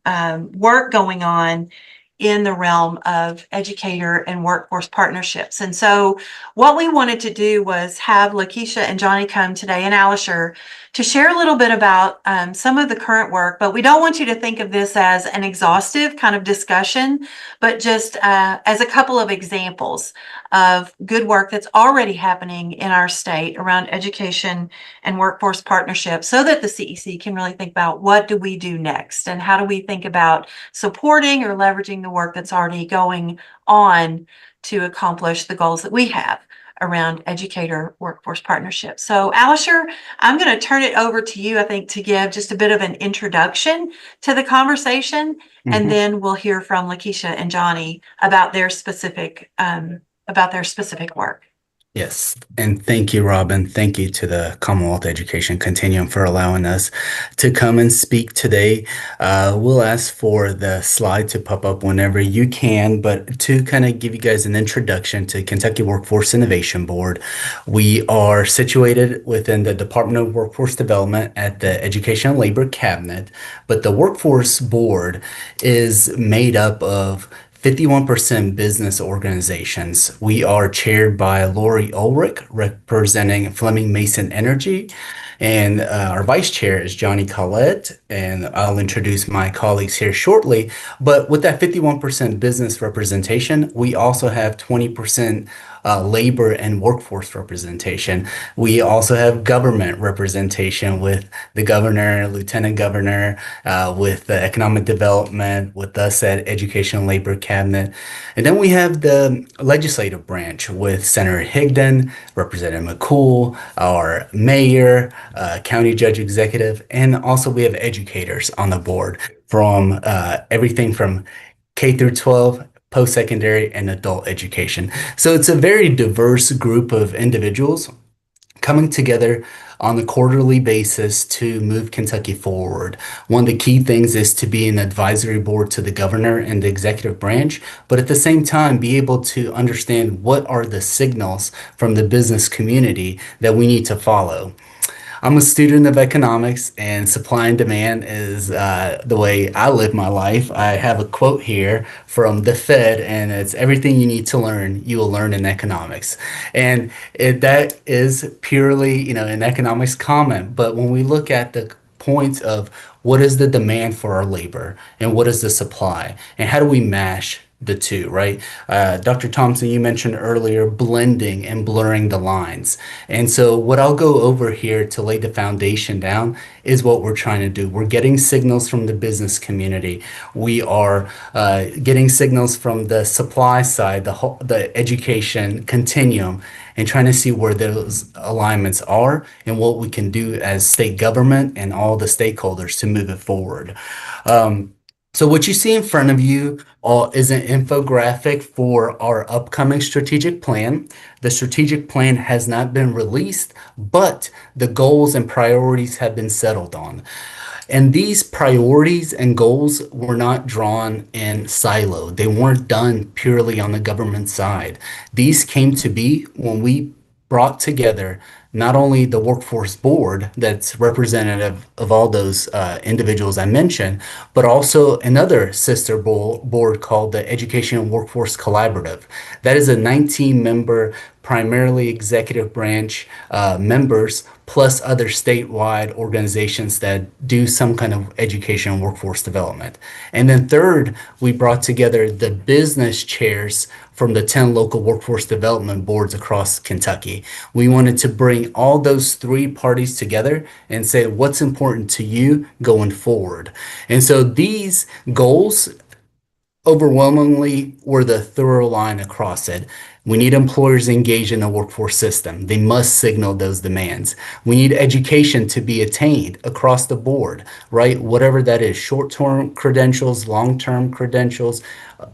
work going on in the realm of educator and workforce partnerships. And so what we wanted to do was have Lakeisha and Johnny come today, and Alisher, to share a little bit about some of the current work. But we don't want you to think of this as an exhaustive kind of discussion, but just as a couple of examples of good work that's already happening in our state around education and workforce partnerships, so that the CEC can really think about, what do we do next, and how do we think about supporting or leveraging the work that's already going on to accomplish the goals that we have around educator workforce partnerships. So Alisher, I'm going to turn it over to you, I think, to give just a bit of an introduction to the conversation, and then we'll hear from Lakeisha and Johnny about their specific work. Yes, and thank you, Robin. Thank you to the Commonwealth Education Continuum for allowing us to come and speak today. We'll ask for the slide to pop up whenever you can, but to kind of give you guys an introduction to Kentucky Workforce Innovation Board, we are situated within the Department of Workforce Development at the Education and Labor Cabinet, but the Workforce Board is made up of 51% business organizations. We are chaired by Lori Ulrich, representing Fleming Mason Energy, and our vice chair is Johnny Collette, and I'll introduce my colleagues here shortly. But with that 51% business representation, we also have 20% labor and workforce representation. We also have government representation with the governor, lieutenant governor, with the economic development, with us at Education and Labor Cabinet. And then we have the legislative branch with Senator Higdon, Representative McCool, our mayor, county judge executive, and also we have educators on the board from everything from K through 12, post-secondary, and adult education. So it's a very diverse group of individuals coming together on a quarterly basis to move Kentucky forward. One of the key things is to be an advisory board to the governor and the executive branch, but at the same time be able to understand what are the signals from the business community that we need to follow. I'm a student of economics, and supply and demand is the way I live my life. I have a quote here from the Fed, and it's everything you need to learn, you will learn in economics. And that is purely, an economics comment. But when we look at the point of what is the demand for our labor and what is the supply, and how do we mash the two, right? Dr. Thompson, you mentioned earlier blending and blurring the lines. And so what I'll go over here to lay the foundation down is what we're trying to do. We're getting signals from the business community. We are getting signals from the supply side, the education continuum, and trying to see where those alignments are and what we can do as state government and all the stakeholders to move it forward. So what you see in front of you is an infographic for our upcoming strategic plan. The strategic plan has not been released, but the goals and priorities have been settled on. And these priorities and goals were not drawn in silo. They weren't done purely on the government side. These came to be when we brought together not only the workforce board that's representative of all those individuals I mentioned, but also another sister board called the Education and Workforce Collaborative. That is a 19-member, primarily executive branch members, plus other statewide organizations that do some kind of education and workforce development. And then third, we brought together the business chairs from the 10 local workforce development boards across Kentucky. We wanted to bring all those three parties together and say what's important to you going forward. And so these goals overwhelmingly were the thorough line across it. We need employers engaged in the workforce system. They must signal those demands. We need education to be attained across the board, right? Whatever that is, short-term credentials, long-term credentials,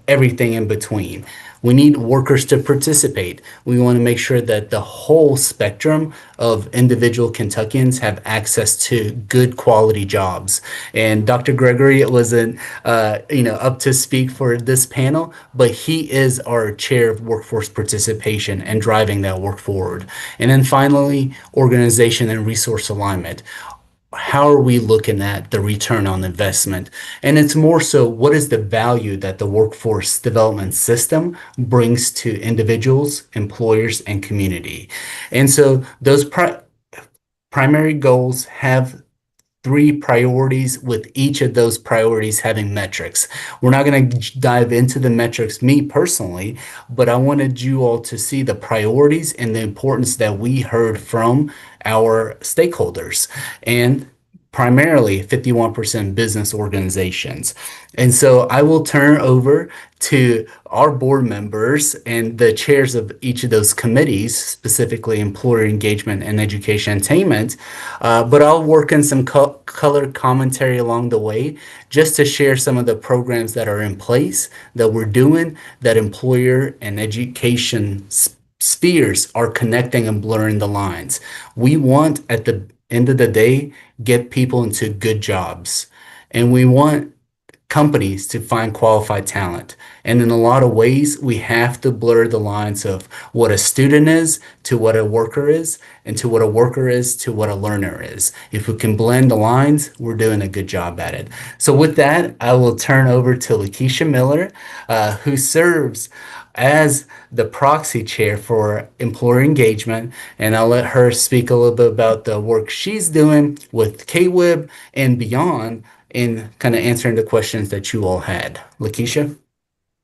everything in between. We need workers to participate. We want to make sure that the whole spectrum of individual Kentuckians have access to good quality jobs. And Dr. Gregory wasn't, up to speak for this panel, but he is our chair of workforce participation and driving that work forward. And then finally, organization and resource alignment. How are we looking at the return on investment? And it's more so, what is the value that the workforce development system brings to individuals, employers, and community? And so those primary goals have three priorities, with each of those priorities having metrics. We're not going to dive into the metrics, me personally, but I wanted you all to see the priorities and the importance that we heard from our stakeholders, and primarily 51% business organizations. And so I will turn over to our board members and the chairs of each of those committees, specifically employer engagement and education attainment. But I'll work in some color commentary along the way just to share some of the programs that are in place that we're doing, that employer and education spheres are connecting and blurring the lines. We want, at the end of the day, get people into good jobs. And we want companies to find qualified talent. And in a lot of ways, we have to blur the lines of what a student is to what a worker is, and to what a worker is to what a learner is. If we can blend the lines, we're doing a good job at it. So with that, I will turn over to Lakeisha Miller, who serves as the proxy chair for employer engagement, and I'll let her speak a little bit about the work she's doing with KWIB and beyond in kind of answering the questions that you all had. Lakeisha?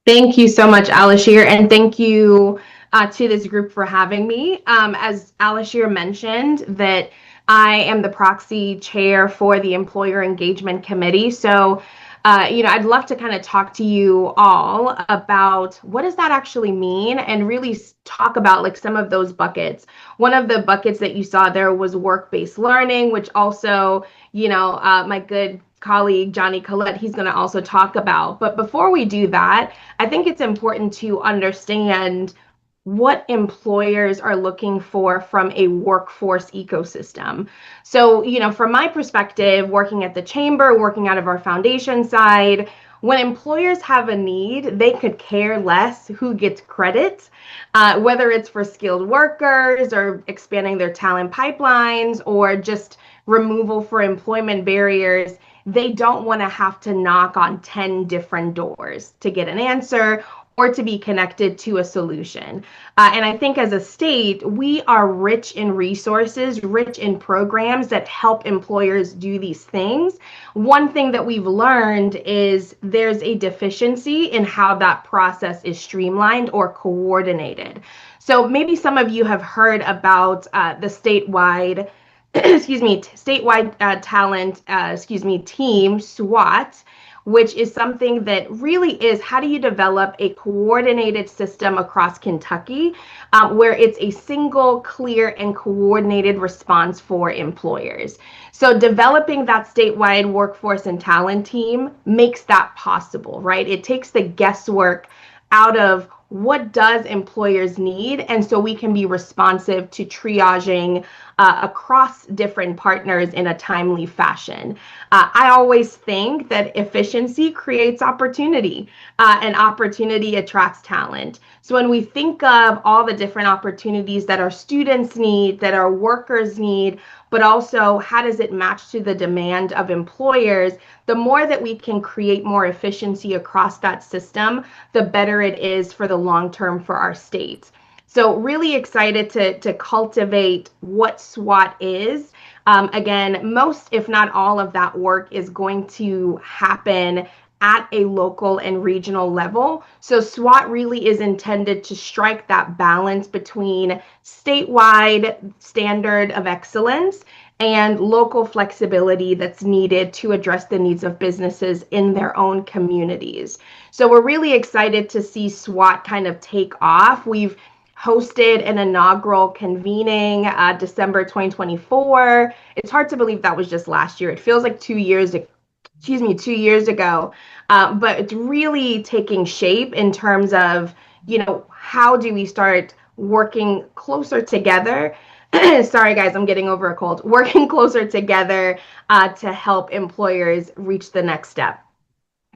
Thank you so much, Alishir, and thank you to this group for having me. As Alishir mentioned, that I am the proxy chair for the Employer Engagement Committee. So, I'd love to kind of talk to you all about what does that actually mean, and really talk about like some of those buckets. One of the buckets that you saw there was work-based learning, which also, my good colleague Johnny Collette, he's going to also talk about. But before we do that, I think it's important to understand what employers are looking for from a workforce ecosystem. So, from my perspective, working at the chamber, working out of our foundation side, when employers have a need, they could care less who gets credit, whether it's for skilled workers or expanding their talent pipelines or just removal for employment barriers. They don't want to have to knock on 10 different doors to get an answer, or to be connected to a solution. And I think as a state, we are rich in resources, rich in programs that help employers do these things. One thing that we've learned is there's a deficiency in how that process is streamlined or coordinated. So maybe some of you have heard about the statewide, talent, team, SWAT, which is something that really is how do you develop a coordinated system across Kentucky where it's a single, clear, and coordinated response for employers. So developing that statewide workforce and talent team makes that possible, right? It takes the guesswork out of what does employers need, and so we can be responsive to triaging across different partners in a timely fashion. I always think that efficiency creates opportunity, and opportunity attracts talent. So when we think of all the different opportunities that our students need, that our workers need, but also how does it match to the demand of employers, the more that we can create more efficiency across that system, the better it is for the long term for our state. So really excited to cultivate what SWAT is. Again, most, if not all of that work is going to happen at a local and regional level. So SWAT really is intended to strike that balance between statewide standard of excellence and local flexibility that's needed to address the needs of businesses in their own communities. So we're really excited to see SWAT kind of take off. We've hosted an inaugural convening December 2024. It's hard to believe that was just last year. It feels like 2 years ago. But it's really taking shape in terms of, how do we start working closer together? Sorry, guys, I'm getting over a cold. Working closer together to help employers reach the next step.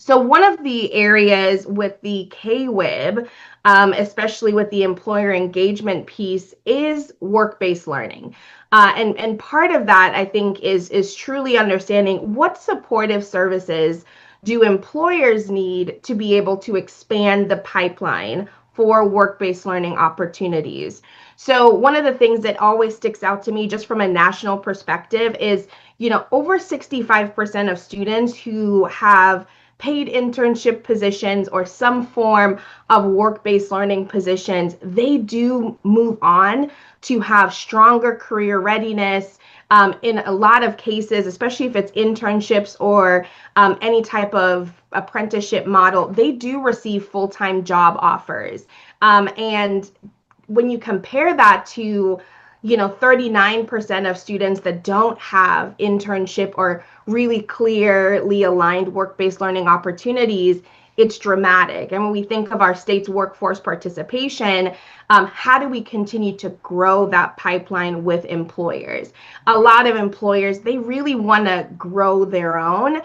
So one of the areas with the KWIB, especially with the employer engagement piece, is work-based learning. And part of that, I think, is truly understanding what supportive services do employers need to be able to expand the pipeline for work-based learning opportunities. So one of the things that always sticks out to me just from a national perspective is, over 65% of students who have paid internship positions or some form of work-based learning positions, they do move on to have stronger career readiness. In a lot of cases, especially if it's internships or any type of apprenticeship model, they do receive full-time job offers. And when you compare that to 39% of students that don't have internship or really clearly aligned work-based learning opportunities, it's dramatic. And when we think of our state's workforce participation, how do we continue to grow that pipeline with employers? A lot of employers, they really want to grow their own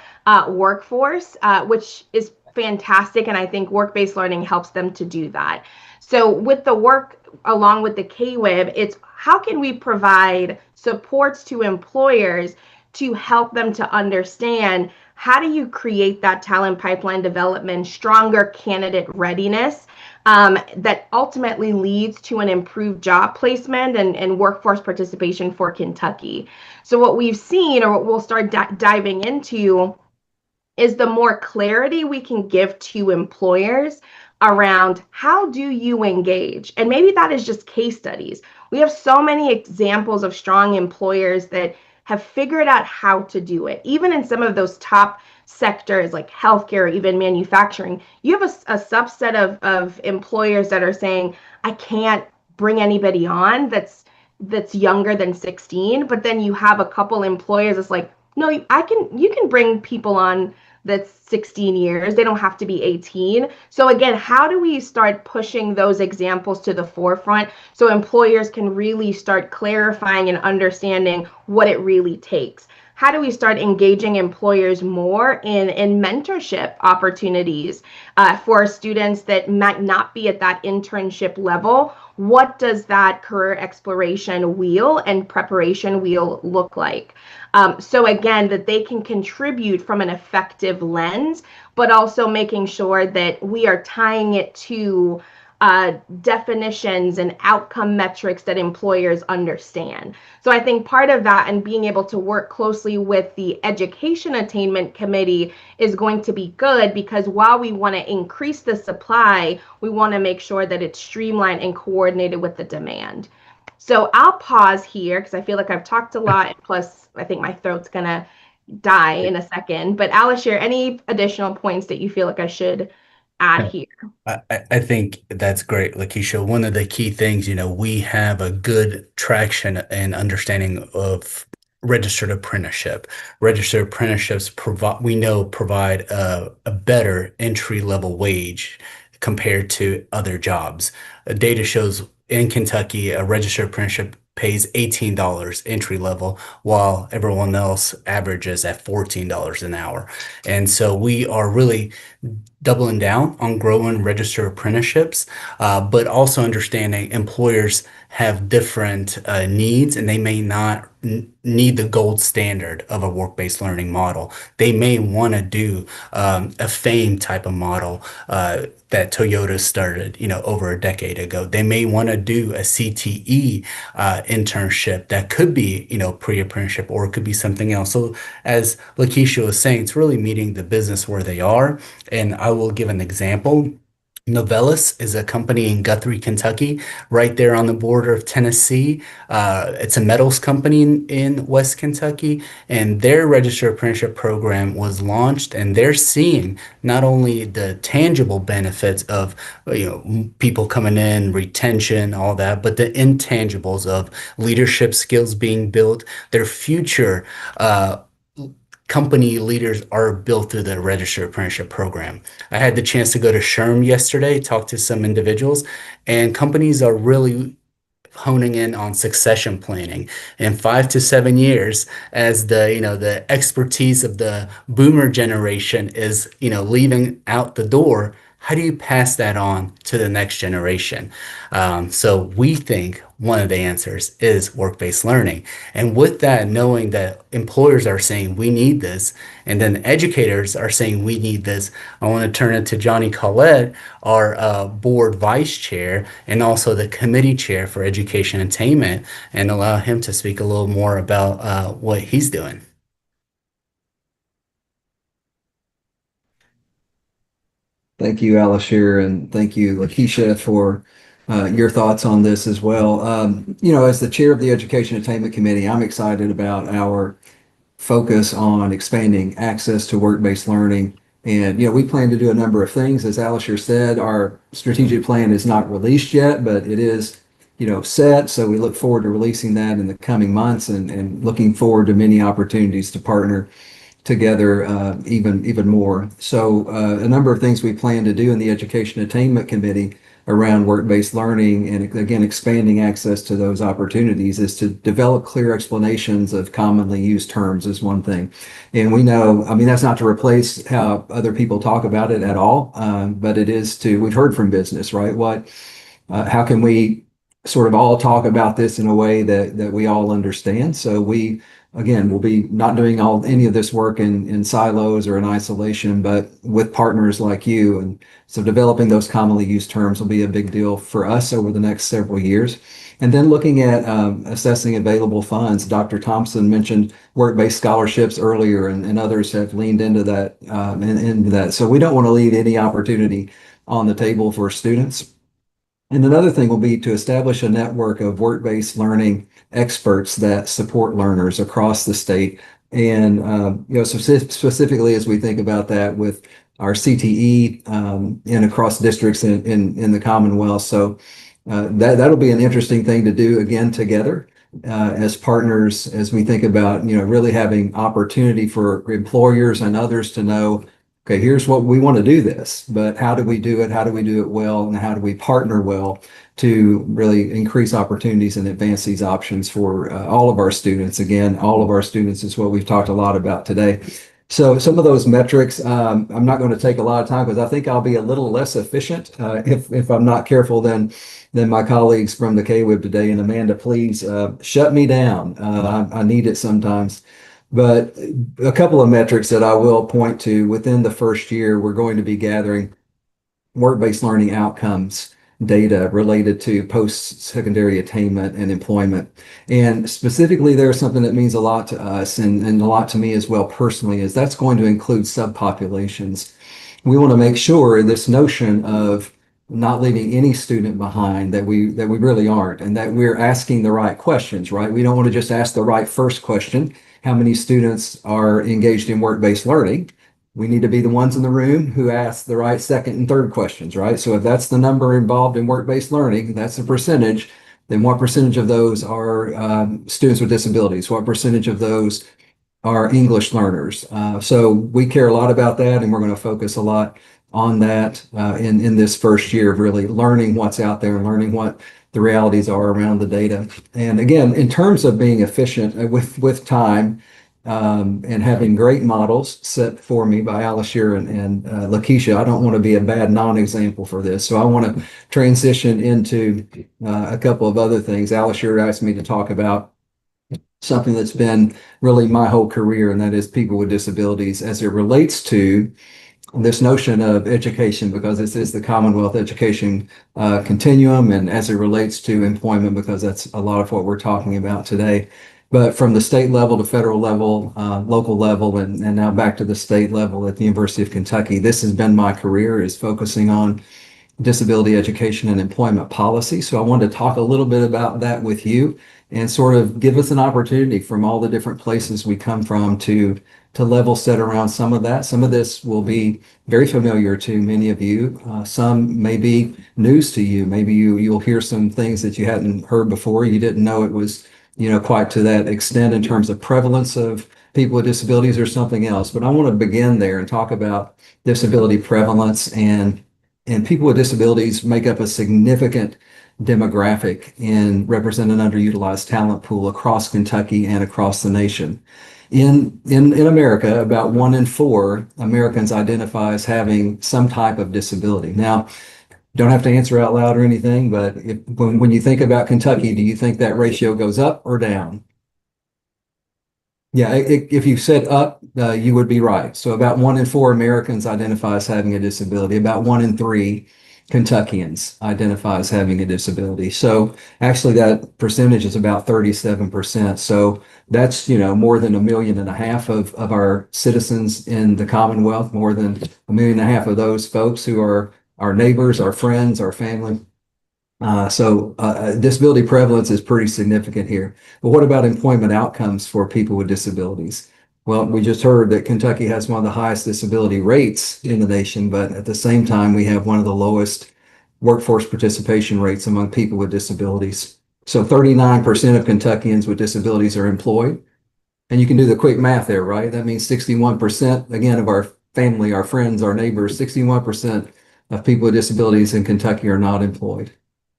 workforce, which is fantastic. And I think work-based learning helps them to do that. So with the work along with the KWIB, it's how can we provide supports to employers to help them to understand how do you create that talent pipeline development, stronger candidate readiness that ultimately leads to an improved job placement and workforce participation for Kentucky. So what we've seen, or what we'll start diving into, is the more clarity we can give to employers around how do you engage. And maybe that is just case studies. We have so many examples of strong employers that have figured out how to do it. Even in some of those top sectors like healthcare, even manufacturing, you have a subset of employers that are saying, I can't bring anybody on that's younger than 16. But then you have a couple employers that's like, no, you can bring people on that's 16 years. They don't have to be 18. So again, how do we start pushing those examples to the forefront so employers can really start clarifying and understanding what it really takes? how do we start engaging employers more in mentorship opportunities for students that might not be at that internship level? What does that career exploration wheel and preparation wheel look like? So again, that they can contribute from an effective lens, but also making sure that we are tying it to definitions and outcome metrics that employers understand. So I think part of that and being able to work closely with the Education Attainment Committee is going to be good, because while we want to increase the supply, we want to make sure that it's streamlined and coordinated with the demand. So I'll pause here because I feel like I've talked a lot. Plus, I think my throat's going to die in a second. But Alishir, any additional points that you feel like I should add here? I think that's great, Lakeisha. One of the key things, we have a good traction and understanding of registered apprenticeship. Registered apprenticeships provide a better entry level wage compared to other jobs. Data shows in Kentucky, a registered apprenticeship pays $18 entry level, while everyone else averages at $14 an hour. And so we are really doubling down on growing registered apprenticeships, but also understanding employers have different needs, and they may not need the gold standard of a work-based learning model. They may want to do a FAME type of model that Toyota started, over a decade ago. They may want to do a CTE internship that could be, pre-apprenticeship, or it could be something else. So as Lakeisha was saying, it's really meeting the business where they are. And I will give an example. Novellus is a company in Guthrie, Kentucky, right there on the border of Tennessee. It's a metals company in West Kentucky, and their registered apprenticeship program was launched, and they're seeing not only the tangible benefits of people coming in, retention, all that, but the intangibles of leadership skills being built, their future company leaders are built through the registered apprenticeship program. I had the chance to go to SHRM yesterday, talk to some individuals, and companies are really honing in on succession planning. In 5 to 7 years, as the expertise of the boomer generation is leaving out the door, how do you pass that on to the next generation? So we think one of the answers is work-based learning. And with that, knowing that employers are saying we need this, and then educators are saying we need this, I want to turn it to Johnny Collette, our board vice chair, and also the committee chair for education attainment, and allow him to speak a little more about what he's doing. Thank you, Alishir, and thank you, Lakeisha, for your thoughts on this as well. As the chair of the Education Attainment Committee, I'm excited about our focus on expanding access to work-based learning. And, we plan to do a number of things. As Alishir said, our strategic plan is not released yet, but it is, set. So we look forward to releasing that in the coming months, and looking forward to many opportunities to partner together even more. So a number of things we plan to do in the Education Attainment Committee around work-based learning, and again, expanding access to those opportunities, is to develop clear explanations of commonly used terms is one thing. And we know, that's not to replace how other people talk about it at all, but it is we've heard from business, right? How can we sort of all talk about this in a way that we all understand? So we'll be not doing any of this work in silos or in isolation, but with partners like you. And so developing those commonly used terms will be a big deal for us over the next several years. And then looking at assessing available funds. Dr. Thompson mentioned work-based scholarships earlier, and others have leaned into that. So we don't want to leave any opportunity on the table for students. And another thing will be to establish a network of work-based learning experts that support learners across the state. And, specifically as we think about that with our CTE and across districts in the Commonwealth. So that'll be an interesting thing to do again together as partners, as we think about, really having opportunity for employers and others to know okay, here's what we want to do this, but how do we do it? How do we do it well? And how do we partner well to really increase opportunities and advance these options for all of our students? Again, all of our students is what we've talked a lot about today. So some of those metrics, I'm not going to take a lot of time because I think I'll be a little less efficient if I'm not careful than my colleagues from the KWIB today. And Amanda, please shut me down. I need it sometimes. But a couple of metrics that I will point to within the first year, we're going to be gathering work-based learning outcomes data related to post-secondary attainment and employment. And specifically, there's something that means a lot to us and a lot to me as well personally, is that's going to include subpopulations. We want to make sure this notion of not leaving any student behind, that we really aren't, and that we're asking the right questions, right? We don't want to just ask the right first question. How many students are engaged in work-based learning? We need to be the ones in the room who ask the right second and third questions, right? So if that's the number involved in work-based learning, that's a percentage, then what percentage of those are students with disabilities? What percentage of those are English learners? So we care a lot about that, and we're going to focus a lot on that in this first year of really learning what's out there and learning what the realities are around the data. And again, in terms of being efficient with time, and having great models set for me by Alishir and Lakeisha, I don't want to be a bad non-example for this. So I want to transition into a couple of other things. Alishir asked me to talk about something that's been really my whole career, and that is people with disabilities as it relates to this notion of education, because this is the Commonwealth education continuum, and as it relates to employment, because that's a lot of what we're talking about today. But from the state level to federal level, local level, and now back to the state level at the University of Kentucky, this has been my career, is focusing on disability education and employment policy. So I wanted to talk a little bit about that with you and sort of give us an opportunity from all the different places we come from to level set around some of that. Some of this will be very familiar to many of you. Some may be news to you. Maybe you'll hear some things that you hadn't heard before. You didn't know it was, quite to that extent in terms of prevalence of people with disabilities or something else. But I want to begin there and talk about disability prevalence, and people with disabilities make up a significant demographic and represent an underutilized talent pool across Kentucky and across the nation. In America, about 1 in 4 Americans identify as having some type of disability. Now, don't have to answer out loud or anything, but when you think about Kentucky, do you think that ratio goes up or down? Yeah, if you said up, you would be right. So about 1 in 4 Americans identify as having a disability. About 1 in 3 Kentuckians identify as having a disability. So actually that percentage is about 37%. So that's, more than 1.5 million of our citizens in the Commonwealth, more than 1.5 million of those folks who are our neighbors, our friends, our family. So disability prevalence is pretty significant here. But what about employment outcomes for people with disabilities? Well, we just heard that Kentucky has one of the highest disability rates in the nation, but at the same time, we have one of the lowest workforce participation rates among people with disabilities. So 39% of Kentuckians with disabilities are employed. And you can do the quick math there, right? That means 61%, again, of our family, our friends, our neighbors, 61% of people with disabilities in Kentucky are not employed.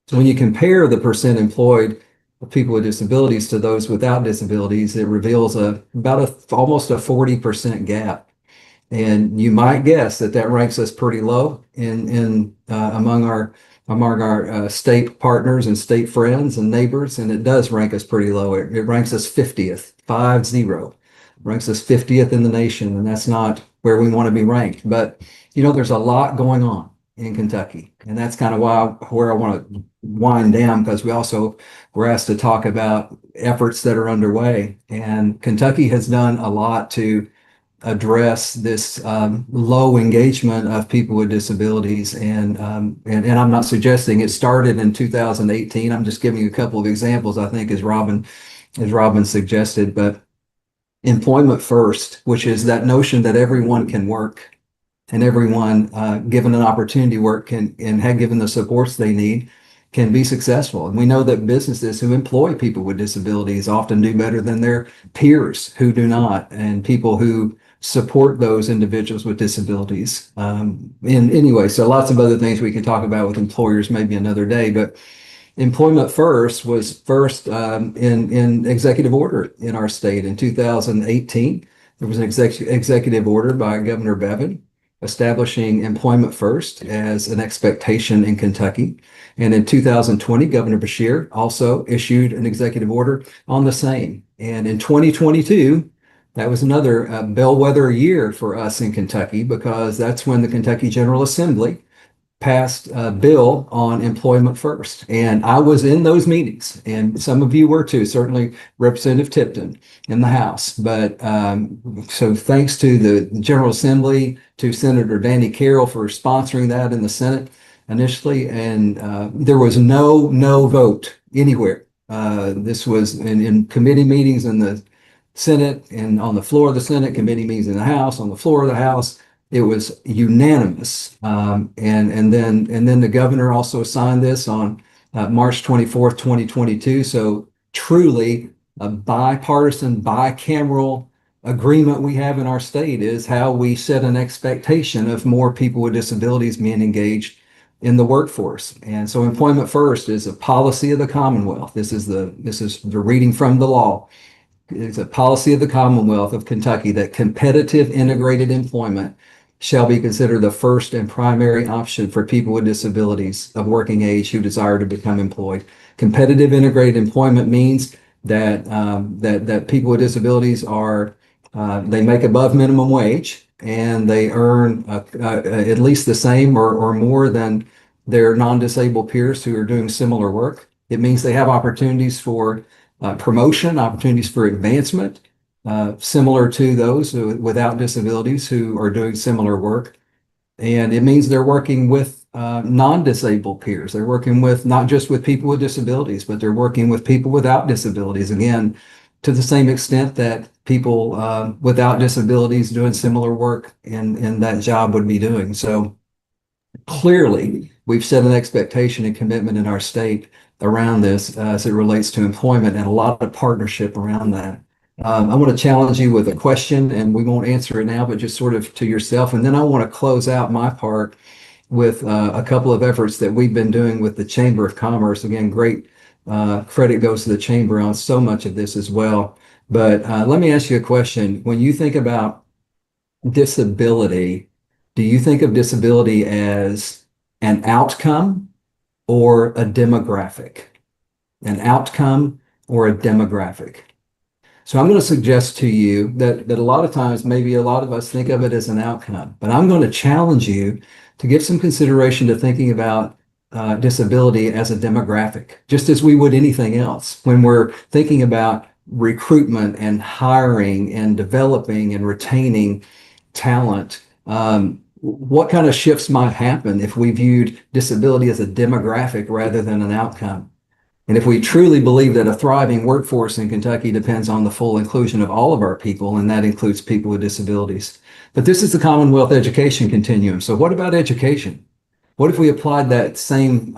So when you compare the percent employed of people with disabilities to those without disabilities, it reveals almost a 40% gap. And you might guess that ranks us pretty low among our state partners and state friends and neighbors, and it does rank us pretty low. It ranks us 50th, 50, ranks us 50th in the nation, and that's not where we want to be ranked. But there's a lot going on in Kentucky, and that's kind of where I want to wind down, because we're asked to talk about efforts that are underway, and Kentucky has done a lot to address this low engagement of people with disabilities, and I'm not suggesting it started in 2018. I'm just giving you a couple of examples, I think, as Robin suggested. But employment first, which is that notion that everyone can work, and everyone, given an opportunity to work and have given the supports they need, can be successful. And we know that businesses who employ people with disabilities often do better than their peers who do not, and people who support those individuals with disabilities. And anyway, so lots of other things we can talk about with employers maybe another day, but Employment First was first in executive order in our state in 2018. There was an executive order by Governor Bevin establishing Employment First as an expectation in Kentucky. And in 2020, Governor Beshear also issued an executive order on the same. And in 2022, that was another bellwether year for us in Kentucky, because that's when the Kentucky General Assembly passed a bill on Employment First. And I was in those meetings, and some of you were too, certainly Representative Tipton in the House. But so thanks to the General Assembly, to Senator Danny Carroll for sponsoring that in the Senate initially. And there was no vote anywhere. This was in committee meetings in the Senate and on the floor of the Senate, committee meetings in the House, on the floor of the House. It was unanimous. And then the governor also signed this on March 24th, 2022. So truly a bipartisan, bicameral agreement we have in our state is how we set an expectation of more people with disabilities being engaged in the workforce. And so Employment First is a policy of the Commonwealth. This is the reading from the law. It's a policy of the Commonwealth of Kentucky that competitive integrated employment shall be considered the first and primary option for people with disabilities of working age who desire to become employed. Competitive integrated employment means that that people with disabilities are they make above minimum wage, and they earn at least the same or more than their non-disabled peers who are doing similar work. It means they have opportunities for promotion, opportunities for advancement, similar to those without disabilities who are doing similar work. And it means they're working with non-disabled peers. They're working with not just with people with disabilities, but they're working with people without disabilities. Again, to the same extent that people without disabilities doing similar work in that job would be doing. So clearly, we've set an expectation and commitment in our state around this as it relates to employment, and a lot of partnership around that. I want to challenge you with a question, and we won't answer it now, but just sort of to yourself. And then I want to close out my part with a couple of efforts that we've been doing with the Chamber of Commerce. Again, great credit goes to the Chamber on so much of this as well. But let me ask you a question. When you think about disability, do you think of disability as an outcome or a demographic? An outcome or a demographic? So I'm going to suggest to you that a lot of times, maybe a lot of us think of it as an outcome, but I'm going to challenge you to give some consideration to thinking about disability as a demographic, just as we would anything else. When we're thinking about recruitment and hiring and developing and retaining talent, what kind of shifts might happen if we viewed disability as a demographic rather than an outcome? And if we truly believe that a thriving workforce in Kentucky depends on the full inclusion of all of our people, and that includes people with disabilities. But this is the Commonwealth education continuum. So what about education? What if we applied that same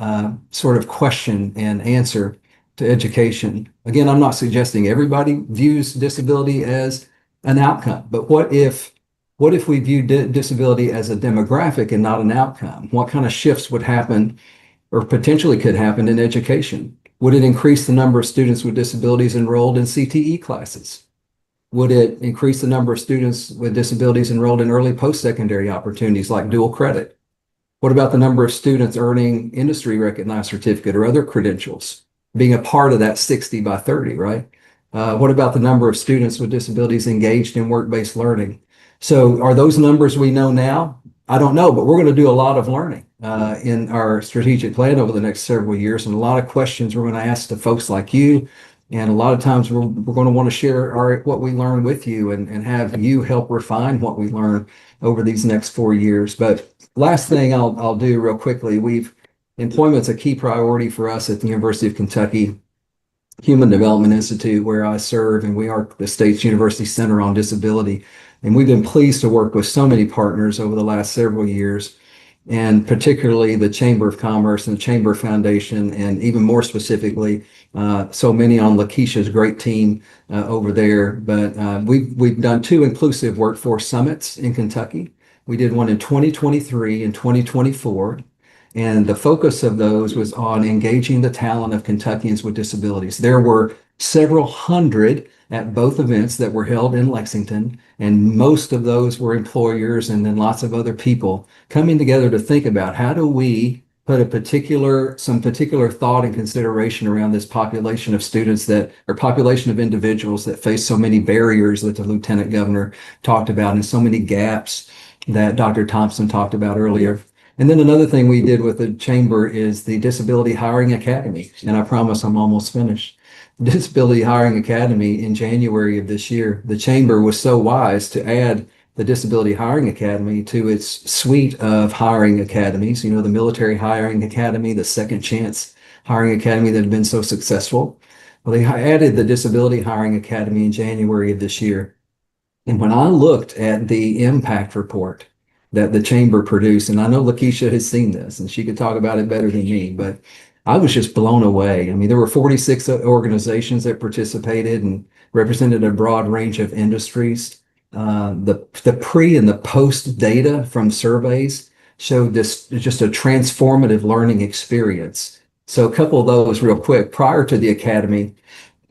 sort of question and answer to education? Again, I'm not suggesting everybody views disability as an outcome, but what if we view disability as a demographic and not an outcome? What kind of shifts would happen or potentially could happen in education? Would it increase the number of students with disabilities enrolled in CTE classes? Would it increase the number of students with disabilities enrolled in early post-secondary opportunities like dual credit? What about the number of students earning industry recognized certificate or other credentials, being a part of that 60 by 30, right? What about the number of students with disabilities engaged in work-based learning? So are those numbers we know now? I don't know, but we're going to do a lot of learning in our strategic plan over the next several years, and a lot of questions we're going to ask to folks like you. And a lot of times we're going to want to share what we learn with you and have you help refine what we learn over these next 4 years. But last thing I'll do real quickly, employment's a key priority for us at the University of Kentucky Human Development Institute, where I serve, and we are the state's University Center on Disability. And we've been pleased to work with so many partners over the last several years, and particularly the Chamber of Commerce and the Chamber Foundation, and even more specifically, so many on Lakeisha's great team over there. But we've done 2 inclusive workforce summits in Kentucky. We did one in 2023 and 2024. And the focus of those was on engaging the talent of Kentuckians with disabilities. There were several hundred at both events that were held in Lexington, and most of those were employers and then lots of other people coming together to think about how do we put some particular thought and consideration around this population of students or population of individuals that face so many barriers that the Lieutenant Governor talked about and so many gaps that Dr. Thompson talked about earlier. And then another thing we did with the chamber is the Disability Hiring Academy. And I promise I'm almost finished. Disability Hiring Academy in January of this year. The chamber was so wise to add the Disability Hiring Academy to its suite of hiring academies, the Military Hiring Academy, the Second Chance Hiring Academy that had been so successful. Well, they added the Disability Hiring Academy in January of this year. And when I looked at the impact report that the chamber produced, and I know Lakeisha has seen this and she could talk about it better than me, but I was just blown away. I mean, there were 46 organizations that participated and represented a broad range of industries. The pre and the post data from surveys showed this just a transformative learning experience. So a couple of those real quick. Prior to the academy,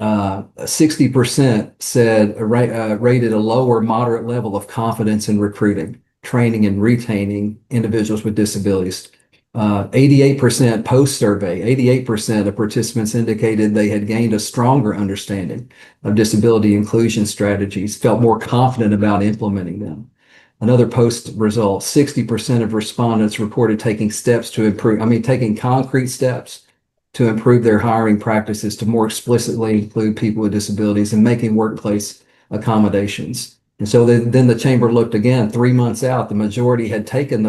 60% said rated a low or moderate level of confidence in recruiting, training, and retaining individuals with disabilities. 88% post-survey, 88% of participants indicated they had gained a stronger understanding of disability inclusion strategies, felt more confident about implementing them. Another post result, 60% of respondents reported taking taking concrete steps to improve their hiring practices to more explicitly include people with disabilities and making workplace accommodations. And so then the chamber looked again 3 months out. The majority had taken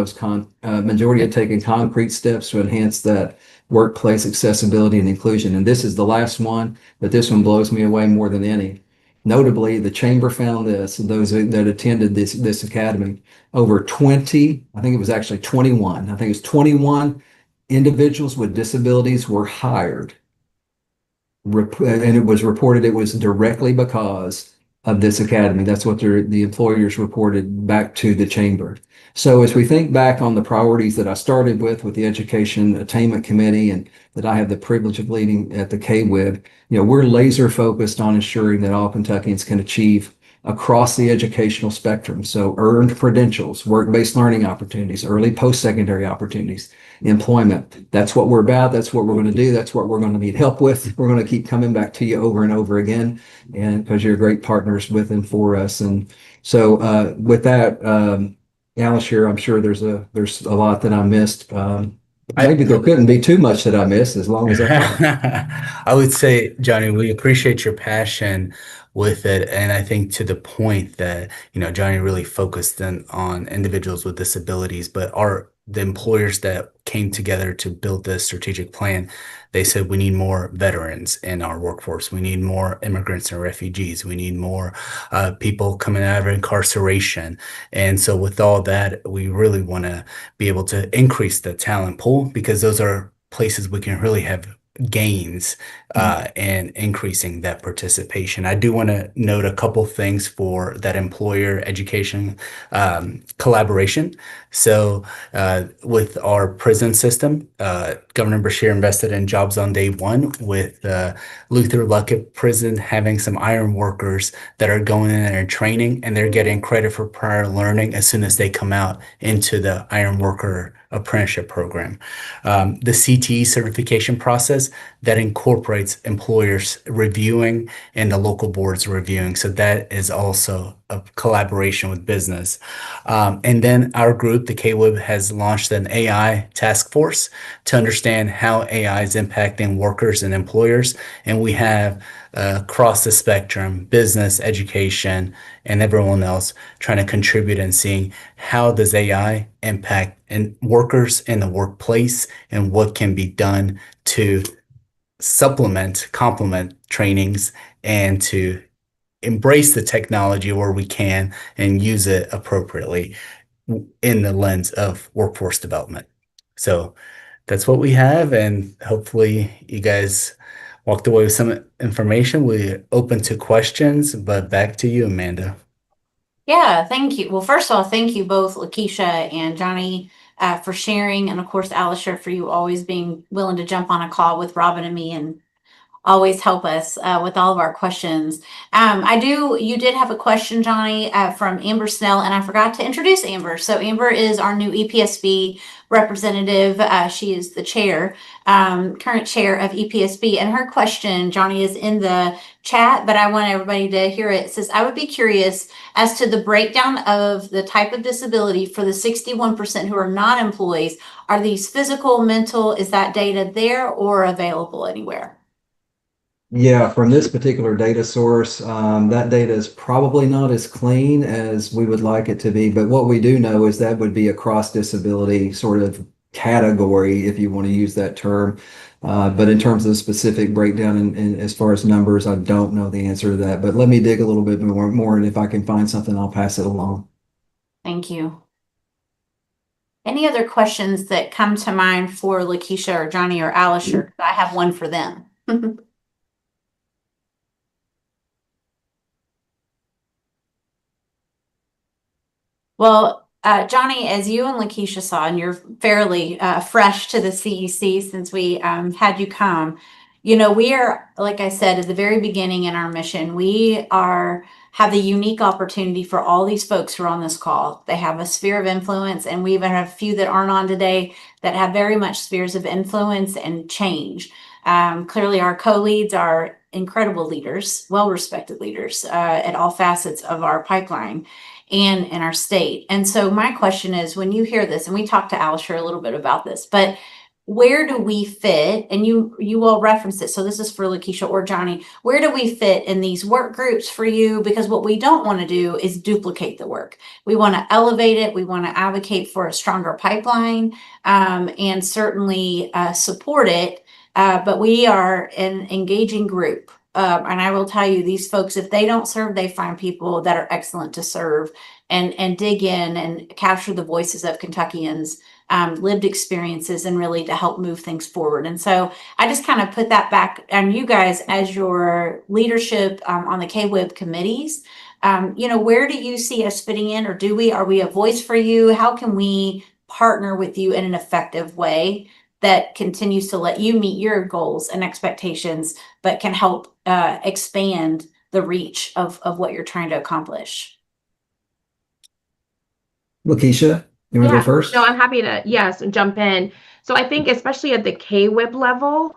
concrete steps to enhance that workplace accessibility and inclusion. And this is the last one, but this one blows me away more than any. Notably, the chamber found this, those that attended this academy, over 20, I think it was actually 21. I think it was 21 individuals with disabilities were hired. And it was reported it was directly because of this academy. That's what the employers reported back to the chamber. So as we think back on the priorities that I started with the Education Attainment Committee and that I have the privilege of leading at the KWIB, we're laser focused on ensuring that all Kentuckians can achieve across the educational spectrum. So earned credentials, work-based learning opportunities, early post-secondary opportunities, employment. That's what we're about. That's what we're going to do. That's what we're going to need help with. We're going to keep coming back to you over and over again, and because you're great partners with and for us. And so with that, Alice here, I'm sure there's a lot that I missed. Maybe there couldn't be too much that I missed as long as I would say, Johnny, we appreciate your passion with it. And I think to the point that, Johnny really focused on individuals with disabilities, but the employers that came together to build this strategic plan, they said we need more veterans in our workforce. We need more immigrants and refugees. We need more people coming out of incarceration. And so with all that, we really want to be able to increase the talent pool because those are places we can really have gains and increasing that participation. I do want to note a couple things for that employer education collaboration. So with our prison system, Governor Bashir invested in jobs on day one with Luther Luckett Prison having some iron workers that are going in there and training, and they're getting credit for prior learning as soon as they come out into the iron worker apprenticeship program. The CTE certification process that incorporates employers reviewing and the local boards reviewing. So that is also a collaboration with business. And then our group, the KWIB, has launched an AI task force to understand how AI is impacting workers and employers. And we have across the spectrum, business, education, and everyone else trying to contribute and seeing how does AI impact workers in the workplace and what can be done to complement trainings and to embrace the technology where we can and use it appropriately in the lens of workforce development. So that's what we have, and hopefully you guys walked away with some information. We're open to questions, but back to you, Amanda. Yeah, thank you. Well, first of all, thank you both, Lakeisha and Johnny, for sharing, and of course, Alisher, for you always being willing to jump on a call with Robin and me and always help us with all of our questions. You did have a question, Johnny, from Amber Snell, and I forgot to introduce Amber. So Amber is our new EPSB representative. She is the chair, current chair of EPSB. And her question, Johnny, is in the chat, but I want everybody to hear it. It says, I would be curious as to the breakdown of the type of disability for the 61% who are not employees. Are these physical, mental? Is that data there or available anywhere? Yeah, from this particular data source, that data is probably not as clean as we would like it to be. But what we do know is that would be a cross disability sort of category, if you want to use that term. But in terms of the specific breakdown and as far as numbers, I don't know the answer to that. But let me dig a little bit more, and if I can find something, I'll pass it along. Thank you. Any other questions that come to mind for Lakeisha or Johnny or Alisher? I have one for them. Well, Johnny, as you and Lakeisha saw, and you're fairly fresh to the CEC since we had you come, we are, like I said at the very beginning in our mission, have the unique opportunity for all these folks who are on this call. They have a sphere of influence, and we even have a few that aren't on today that have very much spheres of influence and change. Clearly, our co-leads are incredible leaders, well-respected leaders at all facets of our pipeline and in our state. And so my question is, when you hear this, and we talked to Alisher a little bit about this, but where do we fit? And you will reference it. So this is for Lakeisha or Johnny. Where do we fit in these work groups for you? Because what we don't want to do is duplicate the work. We want to elevate it. We want to advocate for a stronger pipeline and certainly support it. But we are an engaging group. And I will tell you, these folks, if they don't serve, they find people that are excellent to serve and dig in and capture the voices of Kentuckians, lived experiences, and really to help move things forward. And so I just kind of put that back on you guys as your leadership on the KWIB committees. Where do you see us fitting in, or are we a voice for you? How can we partner with you in an effective way that continues to let you meet your goals and expectations, but can help expand the reach of what you're trying to accomplish? Lakeisha, you want to go first? No, I'm happy to, yes, jump in. So I think especially at the KWIB level,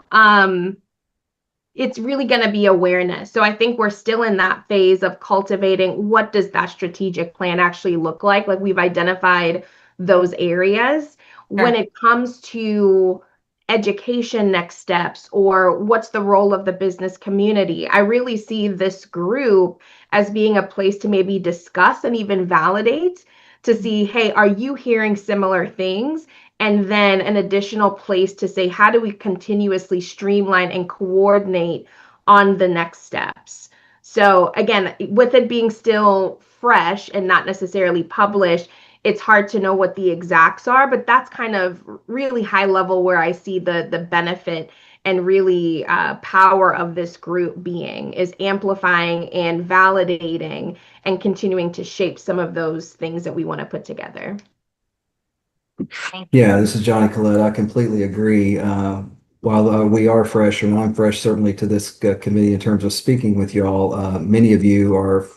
it's really going to be awareness. So I think we're still in that phase of cultivating what does that strategic plan actually look like? Like, we've identified those areas. When it comes to education next steps, or what's the role of the business community, I really see this group as being a place to maybe discuss and even validate, to see, hey, are you hearing similar things? And then an additional place to say, how do we continuously streamline and coordinate on the next steps? So again, with it being still fresh and not necessarily published, it's hard to know what the exacts are, but that's kind of really high level where I see the benefit and really power of this group being, is amplifying and validating and continuing to shape some of those things that we want to put together. Yeah, this is Johnny Collette. I completely agree. While we are fresh, and I'm fresh certainly to this committee in terms of speaking with y'all, many of you are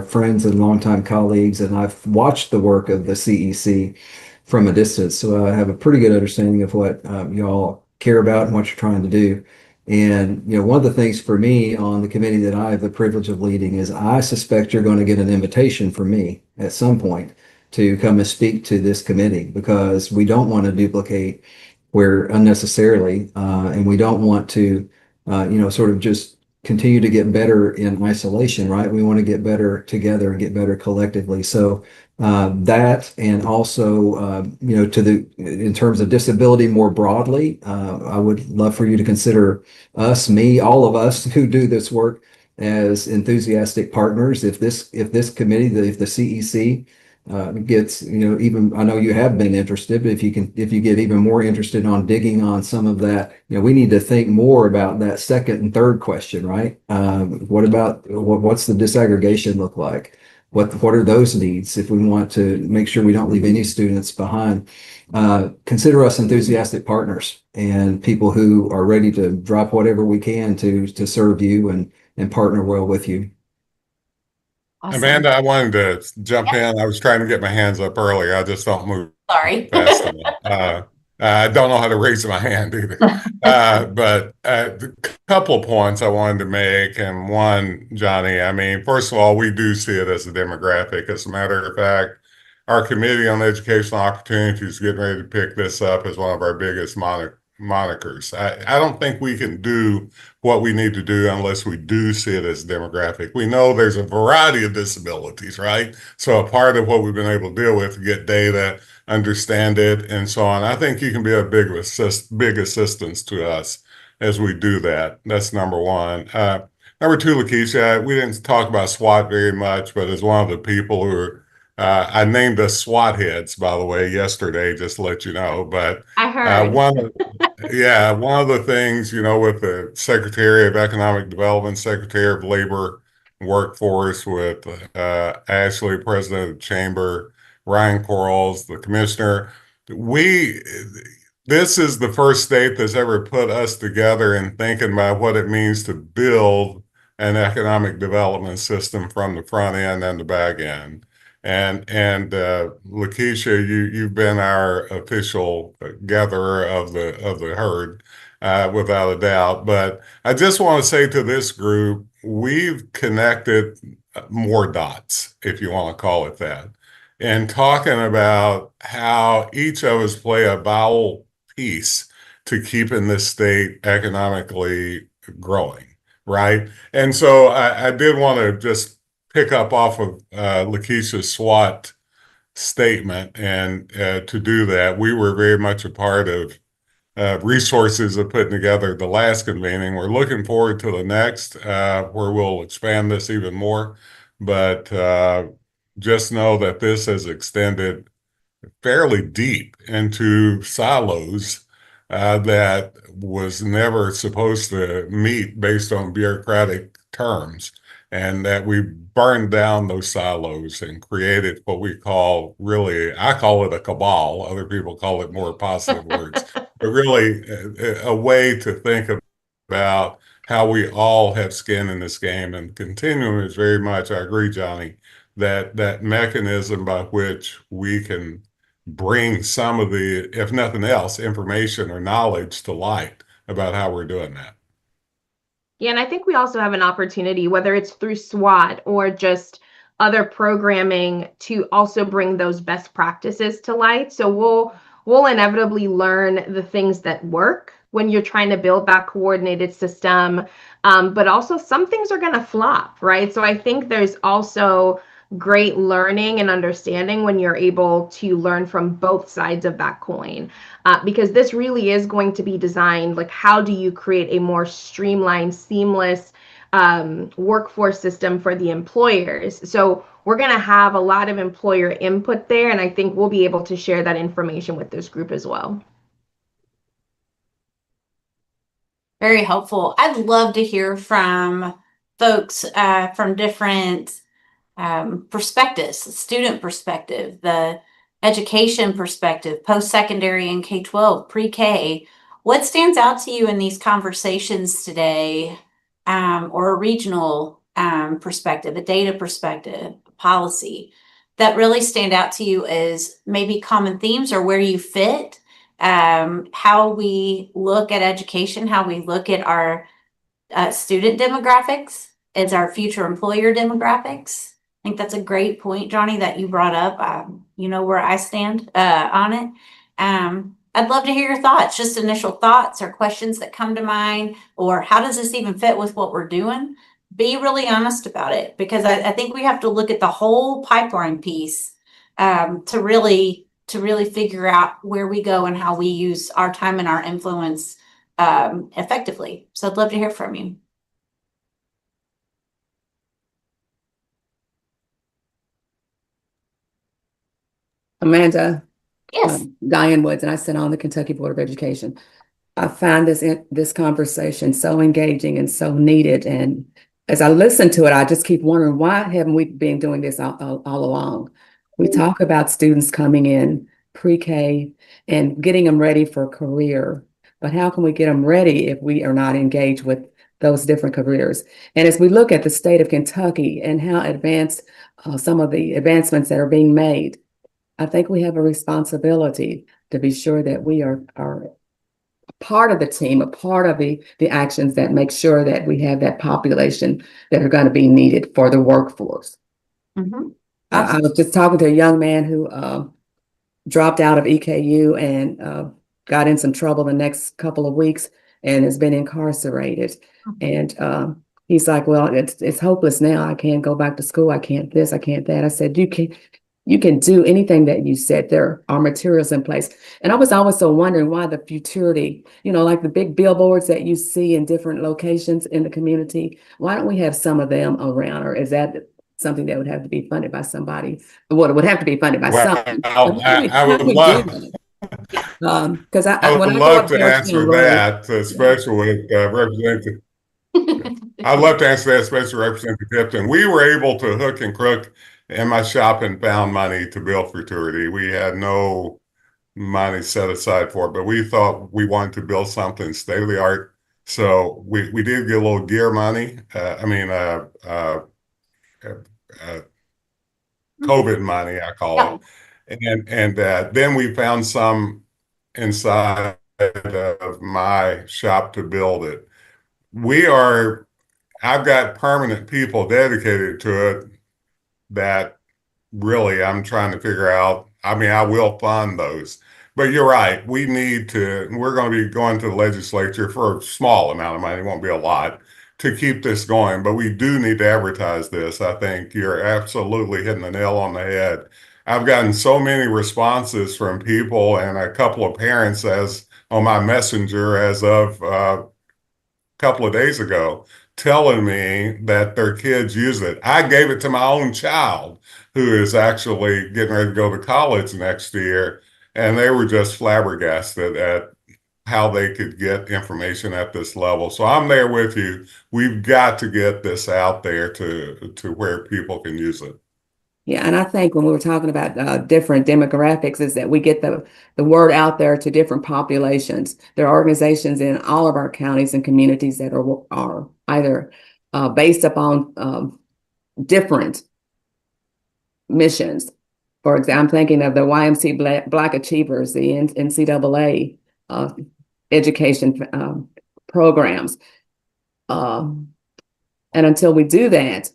friends and longtime colleagues, and I've watched the work of the CEC from a distance, so I have a pretty good understanding of what y'all care about and what you're trying to do. And one of the things for me on the committee that I have the privilege of leading is, I suspect you're going to get an invitation from me at some point to come and speak to this committee, because we don't want to duplicate where unnecessarily, and we don't want to, sort of just continue to get better in isolation, right? We want to get better together and get better collectively. So that, and also, in terms of disability more broadly, I would love for you to consider us, me, all of us who do this work as enthusiastic partners. If this committee, if the CEC gets, even, I know you have been interested, but if you get even more interested on digging on some of that, we need to think more about that second and third question, right? What's the disaggregation look like? What are those needs if we want to make sure we don't leave any students behind? Consider us enthusiastic partners and people who are ready to drop whatever we can to serve you and partner well with you. Awesome. Amanda, I wanted to jump in. I was trying to get my hands up earlier. I just don't move Sorry. fast enough. I don't know how to raise my hand either. But a couple of points I wanted to make. And one, Johnny, I mean, first of all, we do see it as a demographic. As a matter of fact, our Committee on Educational Opportunities is getting ready to pick this up as one of our biggest monikers. I don't think we can do what we need to do unless we do see it as demographic. We know there's a variety of disabilities, right? So a part of what we've been able to deal with, get data, understand it, and so on. I think you can be a big assistance to us as we do that. That's number one. Number two, Lakeisha, we didn't talk about SWAT very much, but as one of the people who are, I named us SWAT heads, by the way, yesterday, just to let you know. But I heard. one of the things, with the Secretary of Economic Development, Secretary of Labor, Workforce, with Ashley, President of the Chamber, Ryan Quarles, the Commissioner, this is the first state that's ever put us together in thinking about what it means to build an economic development system from the front end and the back end. And Lakeisha, you've been our official gatherer of the herd, without a doubt. But I just want to say to this group, we've connected more dots, if you want to call it that, and talking about how each of us play a vital piece to keeping this state economically growing, right? And so I did want to just pick up off of Lakeisha's SWAT statement, and to do that, we were very much a part of resources of putting together the last convening. We're looking forward to the next, where we'll expand this even more. But just know that this has extended fairly deep into silos that was never supposed to meet based on bureaucratic terms, and that we burned down those silos and created what we call, really, I call it a cabal. Other people call it more positive words, but really a way to think about how we all have skin in this game. And Continuum is very much, I agree, Johnny, that mechanism by which we can bring some of the, if nothing else, information or knowledge to light about how we're doing that. Yeah, and I think we also have an opportunity, whether it's through SWAT or just other programming, to also bring those best practices to light. So we'll inevitably learn the things that work when you're trying to build that coordinated system. But also some things are going to flop, right? So I think there's also great learning and understanding when you're able to learn from both sides of that coin, because this really is going to be designed, like, how do you create a more streamlined, seamless workforce system for the employers? So we're going to have a lot of employer input there, and I think we'll be able to share that information with this group as well. Very helpful. I'd love to hear from folks from different perspectives: student perspective, the education perspective, post-secondary and K-12, pre-K. What stands out to you in these conversations today, or a regional perspective, a data perspective, policy, that really stand out to you as maybe common themes or where you fit, how we look at education, how we look at our student demographics as our future employer demographics? I think that's a great point, Johnny, that you brought up. You know where I stand on it. I'd love to hear your thoughts, just initial thoughts or questions that come to mind, or how does this even fit with what we're doing? Be really honest about it, because I think we have to look at the whole pipeline piece to really figure out where we go and how we use our time and our influence effectively. So I'd love to hear from you. Amanda, Yes. Diane Woods, and I sit on the Kentucky Board of Education. I find this conversation so engaging and so needed. And as I listen to it, I just keep wondering, why haven't we been doing this all along? We talk about students coming in pre-K and getting them ready for a career, but how can we get them ready if we are not engaged with those different careers? And as we look at the state of Kentucky and how advanced some of the advancements that are being made, I think we have a responsibility to be sure that we are part of the team, a part of the actions that make sure that we have that population that are going to be needed for the workforce. Mm-hmm. I was just talking to a young man who dropped out of EKU and got in some trouble the next couple of weeks and has been incarcerated. And he's like, well, it's hopeless now. I can't go back to school. I can't this, I can't that. I said, you can do anything that you said. There are materials in place. And I was always so wondering why the futurity, like the big billboards that you see in different locations in the community, why don't we have some of them around? Or is that something that would have to be funded by somebody? Well, it would have to be funded by something. I would love, because I would when I go love up to Georgetown answer Road, that, especially with Representative. I'd love to answer that, especially Representative Tipton. We were able to hook and crook in my shop and found money to build futurity. We had no money set aside for it, but we thought we wanted to build something state of the art. So we did get a little gear money. COVID money, I call it. And then we found some inside of my shop to build it. I've got permanent people dedicated to it that really I'm trying to figure out. I mean, I will fund those. But you're right. We're going to be going to the legislature for a small amount of money. It won't be a lot to keep this going, but we do need to advertise this. I think you're absolutely hitting the nail on the head. I've gotten so many responses from people and a couple of parents as on my messenger as of a couple of days ago, telling me that their kids use it. I gave it to my own child who is actually getting ready to go to college next year, and they were just flabbergasted at how they could get information at this level. So I'm there with you. We've got to get this out there to where people can use it. Yeah, and I think when we were talking about different demographics, is that we get the word out there to different populations. There are organizations in all of our counties and communities that are either based upon different missions. For example, I'm thinking of the YMC Black Achievers, the NCAA education programs. And until we do that,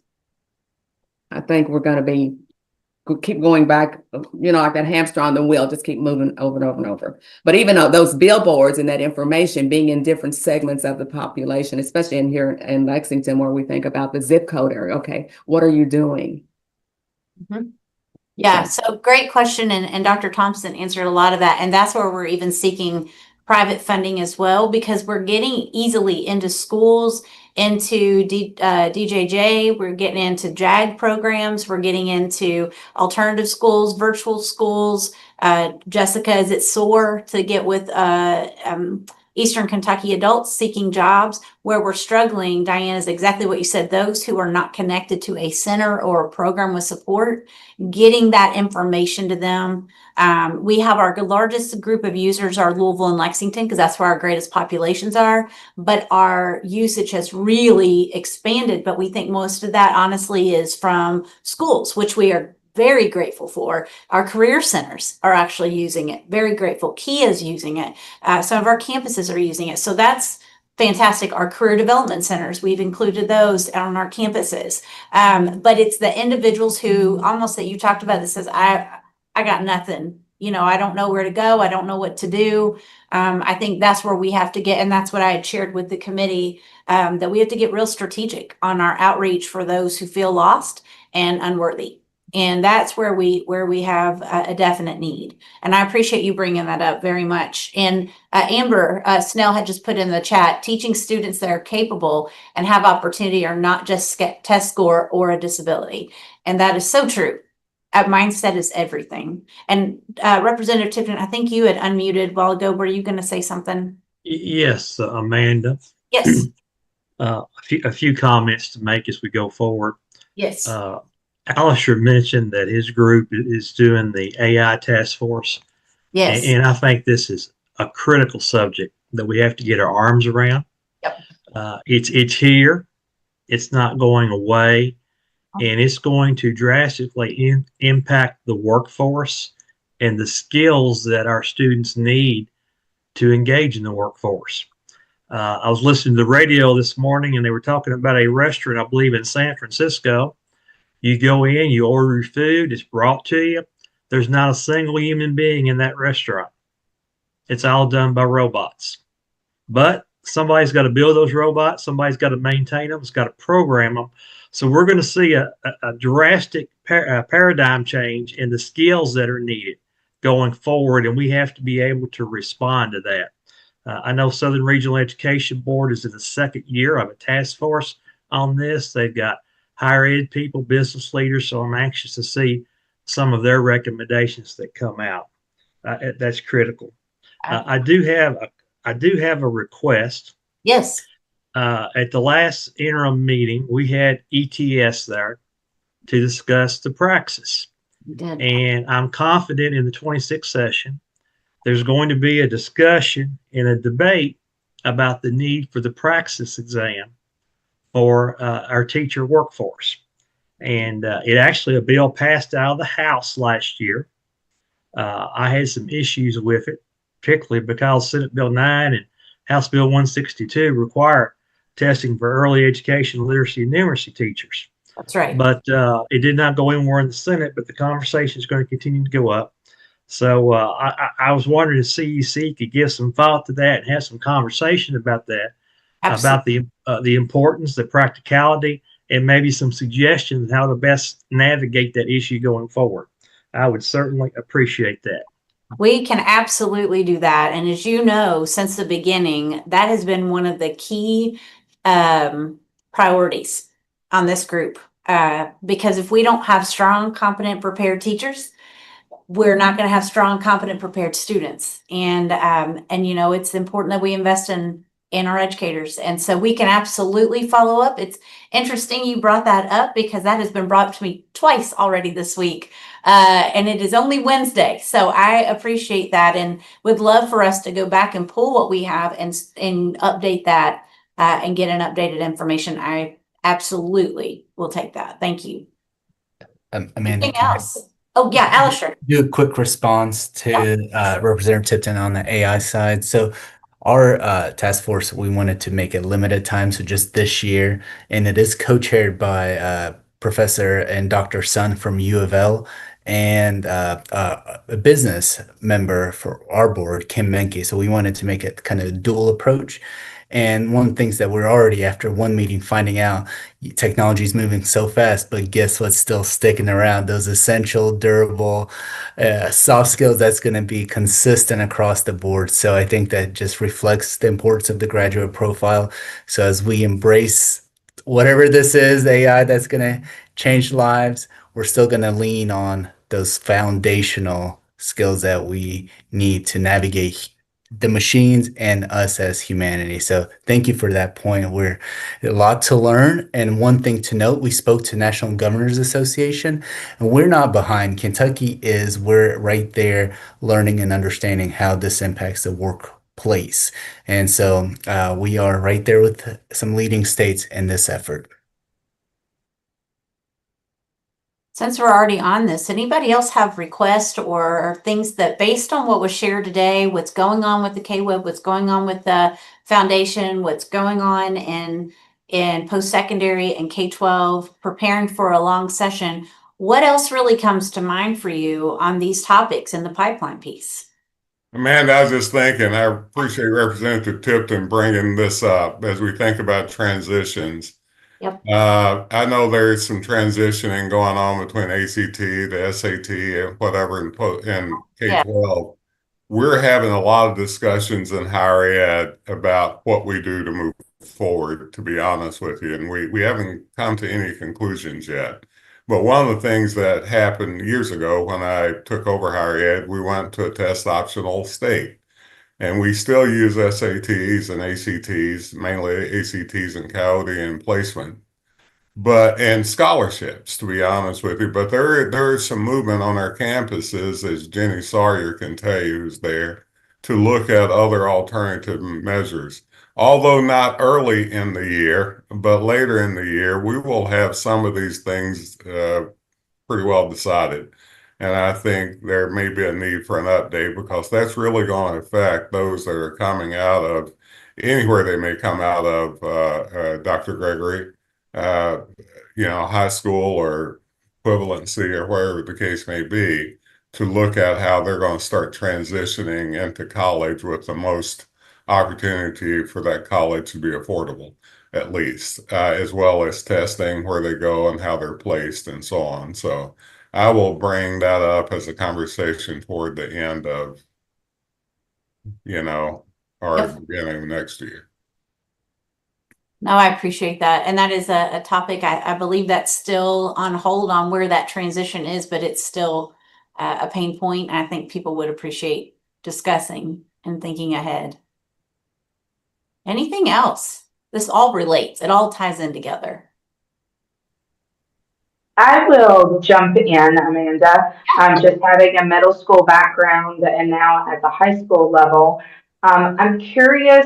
I think we're going to keep going back, like that hamster on the wheel, just keep moving over and over and over. But even though those billboards and that information being in different segments of the population, especially in here in Lexington, where we think about the zip code area, okay, what are you doing? Mm-hmm. Yeah, so great question. And Dr. Thompson answered a lot of that. And that's where we're even seeking private funding as well, because we're getting easily into schools, into DJJ, we're getting into JAG programs, we're getting into alternative schools, virtual schools. Jessica is at SOAR to get with Eastern Kentucky adults seeking jobs. Where we're struggling, Diane, is exactly what you said. Those who are not connected to a center or a program with support, getting that information to them. We have our largest group of users are Louisville and Lexington, because that's where our greatest populations are. But our usage has really expanded. But we think most of that, honestly, is from schools, which we are very grateful for. Our career centers are actually using it. Very grateful. Kia is using it. Some of our campuses are using it. So that's fantastic. Our career development centers, we've included those on our campuses. But it's the individuals who almost that you talked about that says, I got nothing. I don't know where to go. I don't know what to do. I think that's where we have to get, and that's what I had shared with the committee, that we have to get real strategic on our outreach for those who feel lost and unworthy. And that's where we have a definite need. And I appreciate you bringing that up very much. And Amber Snell had just put in the chat, teaching students that are capable and have opportunity are not just test score or a disability. And that is so true. Mindset is everything. And Representative Tipton, I think you had unmuted a while ago. Were you going to say something? Yes, Amanda. Yes. A few comments to make as we go forward. Yes. Alisher mentioned that his group is doing the AI task force. Yes. And I think this is a critical subject that we have to get our arms around. Yep. It's here. It's not going away. And it's going to drastically impact the workforce and the skills that our students need to engage in the workforce. I was listening to the radio this morning and they were talking about a restaurant, I believe in San Francisco. You go in, you order your food, it's brought to you. There's not a single human being in that restaurant. It's all done by robots. But somebody's got to build those robots. Somebody's got to maintain them. It's got to program them. So we're going to see a drastic paradigm change in the skills that are needed going forward, and we have to be able to respond to that. I know Southern Regional Education Board is in the second year of a task force on this. They've got higher ed people, business leaders, so I'm anxious to see some of their recommendations that come out. That's critical. I do have a request. Yes. At the last interim meeting, we had ETS there to discuss the praxis. And I'm confident in the 26th session, there's going to be a discussion and a debate about the need for the praxis exam for our teacher workforce. And it actually, a bill passed out of the House last year. I had some issues with it, particularly because Senate Bill 9 and House Bill 162 require testing for early education, literacy, and numeracy teachers. That's right. But it did not go anywhere in the Senate, but the conversation is going to continue to go up. So I was wondering if CEC could give some thought to that and have some conversation about that, Absolutely. about the importance, the practicality, and maybe some suggestions how to best navigate that issue going forward. I would certainly appreciate that. We can absolutely do that. And as you know, since the beginning, that has been one of the key priorities on this group. Because if we don't have strong, competent, prepared teachers, we're not going to have strong, competent, prepared students. And you know, it's important that we invest in our educators. And so we can absolutely follow up. It's interesting you brought that up because that has been brought to me twice already this week. And it is only Wednesday. So I appreciate that and would love for us to go back and pull what we have and update that and get an updated information. I absolutely will take that. Thank you. Amanda, Anything else? Oh yeah, Alisher. do a quick response to Representative Tipton on the AI side. So our task force, we wanted to make it limited time, so just this year, and it is co-chaired by Professor and Dr. Sun from U of L and a business member for our board, Kim Menke. So we wanted to make it kind of a dual approach. And one of the things that we're already, after one meeting, finding out technology is moving so fast, but guess what's still sticking around? Those essential, durable, soft skills that's going to be consistent across the board. So I think that just reflects the importance of the graduate profile. So as we embrace whatever this is, AI that's going to change lives, we're still going to lean on those foundational skills that we need to navigate the machines and us as humanity. So thank you for that point. We're a lot to learn. And one thing to note, we spoke to National Governors Association, and we're not behind. We're right there learning and understanding how this impacts the workplace. And so we are right there with some leading states in this effort. Since we're already on this, anybody else have requests or things that based on what was shared today, what's going on with the K-Web, what's going on with the foundation, what's going on in post-secondary and K-12, preparing for a long session, what else really comes to mind for you on these topics in the pipeline piece? Amanda, I was just thinking, I appreciate Representative Tipton bringing this up as we think about transitions. Yep. I know there's some transitioning going on between ACT, the SAT, and whatever in K-12. We're having a lot of discussions in higher ed about what we do to move forward, to be honest with you. And we haven't come to any conclusions yet. But one of the things that happened years ago when I took over higher ed, we went to a test optional state. And we still use SATs and ACTs, mainly ACTs and Coyote and placement, and scholarships, to be honest with you. But there is some movement on our campuses, as Jenny Sawyer can tell you, who's there, to look at other alternative measures. Although not early in the year, but later in the year, we will have some of these things pretty well decided. And I think there may be a need for an update because that's really going to affect those that are coming out of anywhere they may come out of, Dr. Gregory, uh, high school or equivalency or wherever the case may be, to look at how they're going to start transitioning into college with the most opportunity for that college to be affordable, at least, as well as testing where they go and how they're placed and so on. So I will bring that up as a conversation toward the end of, our beginning of next year. No, I appreciate that. And that is a topic, I believe that's still on hold on where that transition is, but it's still a pain point. I think people would appreciate discussing and thinking ahead. Anything else? This all relates. It all ties in together. I will jump in, Amanda. I'm just having a middle school background and now at the high school level. I'm curious.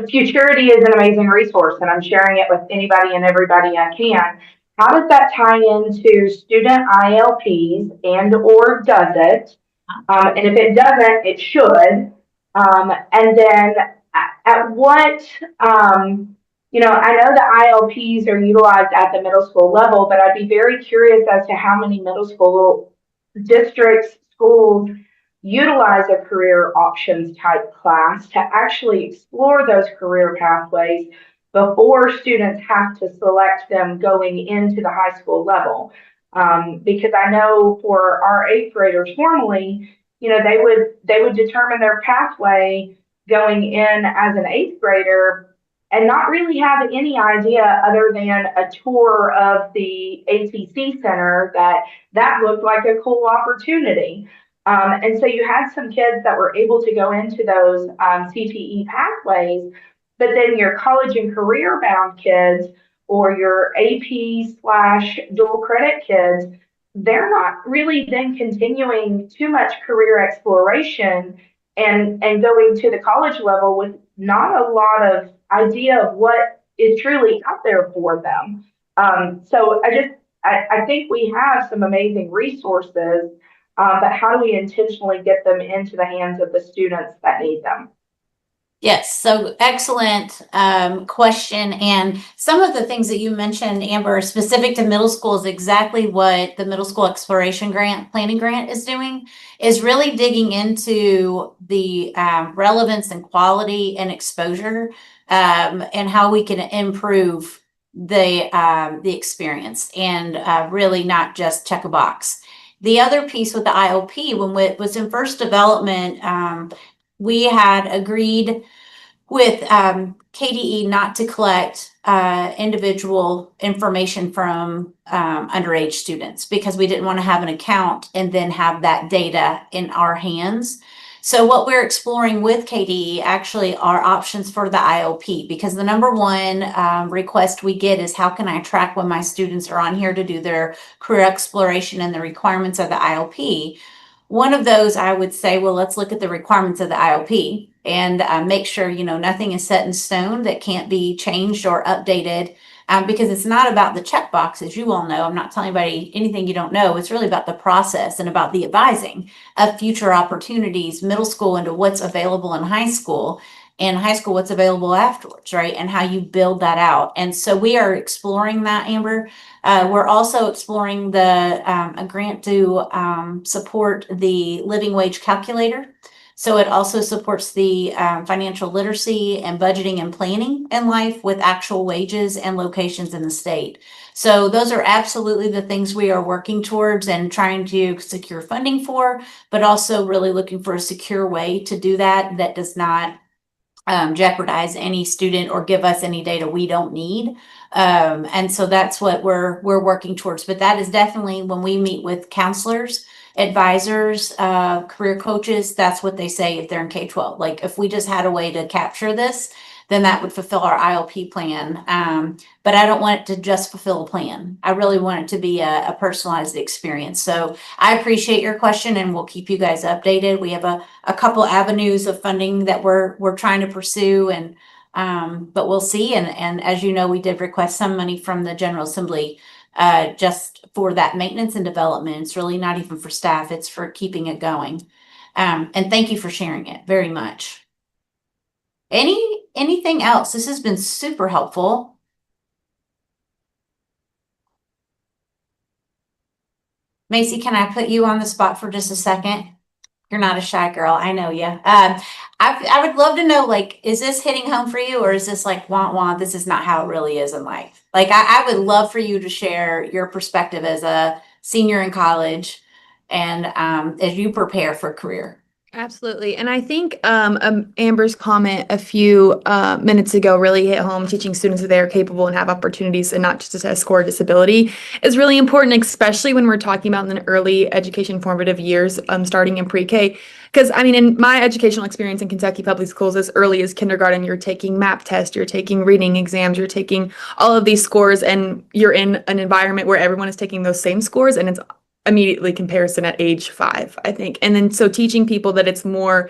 Futurity is an amazing resource, and I'm sharing it with anybody and everybody I can. How does that tie into student ILPs, or does it? And if it doesn't, it should. And then at what, I know the ILPs are utilized at the middle school level, but I'd be very curious as to how many middle school districts, schools utilize a career options type class to actually explore those career pathways before students have to select them going into the high school level. Because I know for our eighth graders formally, they would determine their pathway going in as an eighth grader and not really have any idea other than a tour of the ATC center that looked like a cool opportunity. And so you had some kids that were able to go into those CTE pathways, but then your college and career bound kids or your AP/dual credit kids, they're not really then continuing too much career exploration and going to the college level with not a lot of idea of what is truly out there for them. So I think we have some amazing resources, but how do we intentionally get them into the hands of the students that need them? Yes, so excellent question. And some of the things that you mentioned, Amber, specific to middle school is exactly what the Middle School Exploration Planning Grant is doing, is really digging into the relevance and quality and exposure and how we can improve the experience and really not just check a box. The other piece with the IOP, when it was in first development, we had agreed with KDE not to collect individual information from underage students because we didn't want to have an account and then have that data in our hands. So what we're exploring with KDE actually are options for the IOP, because the number one request we get is how can I track when my students are on here to do their career exploration and the requirements of the IOP. One of those, I would say, well, let's look at the requirements of the IOP and make sure, nothing is set in stone that can't be changed or updated, because it's not about the checkbox, as you all know. I'm not telling anybody anything you don't know. It's really about the process and about the advising of future opportunities, middle school into what's available in high school, and high school what's available afterwards, right? And how you build that out. And so we are exploring that, Amber. We're also exploring a grant to support the living wage calculator. So it also supports the financial literacy and budgeting and planning in life with actual wages and locations in the state. So those are absolutely the things we are working towards and trying to secure funding for, but also really looking for a secure way to do that does not jeopardize any student or give us any data we don't need. And so that's what we're working towards. But that is definitely when we meet with counselors, advisors, career coaches, that's what they say if they're in K-12. Like if we just had a way to capture this, then that would fulfill our ILP plan. But I don't want it to just fulfill a plan. I really want it to be a personalized experience. So I appreciate your question, and we'll keep you guys updated. We have a couple avenues of funding that we're trying to pursue, and but we'll see. And as you know, we did request some money from the General Assembly just for that maintenance and development. It's really not even for staff, it's for keeping it going. And thank you for sharing it very much. Anything else? This has been super helpful. Macy, can I put you on the spot for just a second? You're not a shy girl. I know you. I would love to know, like, is this hitting home for you, or is this like, wah, wah, this is not how it really is in life? Like, I would love for you to share your perspective as a senior in college and as you prepare for a career. Absolutely. And I think Amber's comment a few minutes ago really hit home. Teaching students that they are capable and have opportunities and not just a score disability is really important, especially when we're talking about in the early education formative years, starting in pre-K. Because I mean, in my educational experience in Kentucky public schools, as early as kindergarten, you're taking MAP tests, you're taking reading exams, you're taking all of these scores, and you're in an environment where everyone is taking those same scores, and it's immediately comparison at age 5, I think. And then so teaching people that it's more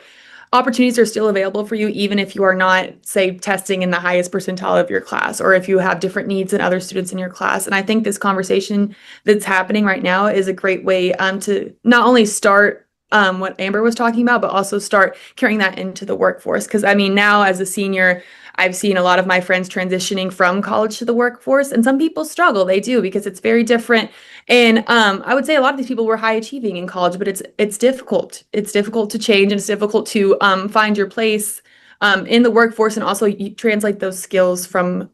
opportunities are still available for you, even if you are not, say, testing in the highest percentile of your class, or if you have different needs than other students in your class. And I think this conversation that's happening right now is a great way to not only start what Amber was talking about, but also start carrying that into the workforce. Because I mean, now as a senior, I've seen a lot of my friends transitioning from college to the workforce, and some people struggle. They do, because it's very different. And I would say a lot of these people were high achieving in college, but it's difficult. It's difficult to change, and it's difficult to find your place in the workforce, and also you translate those skills from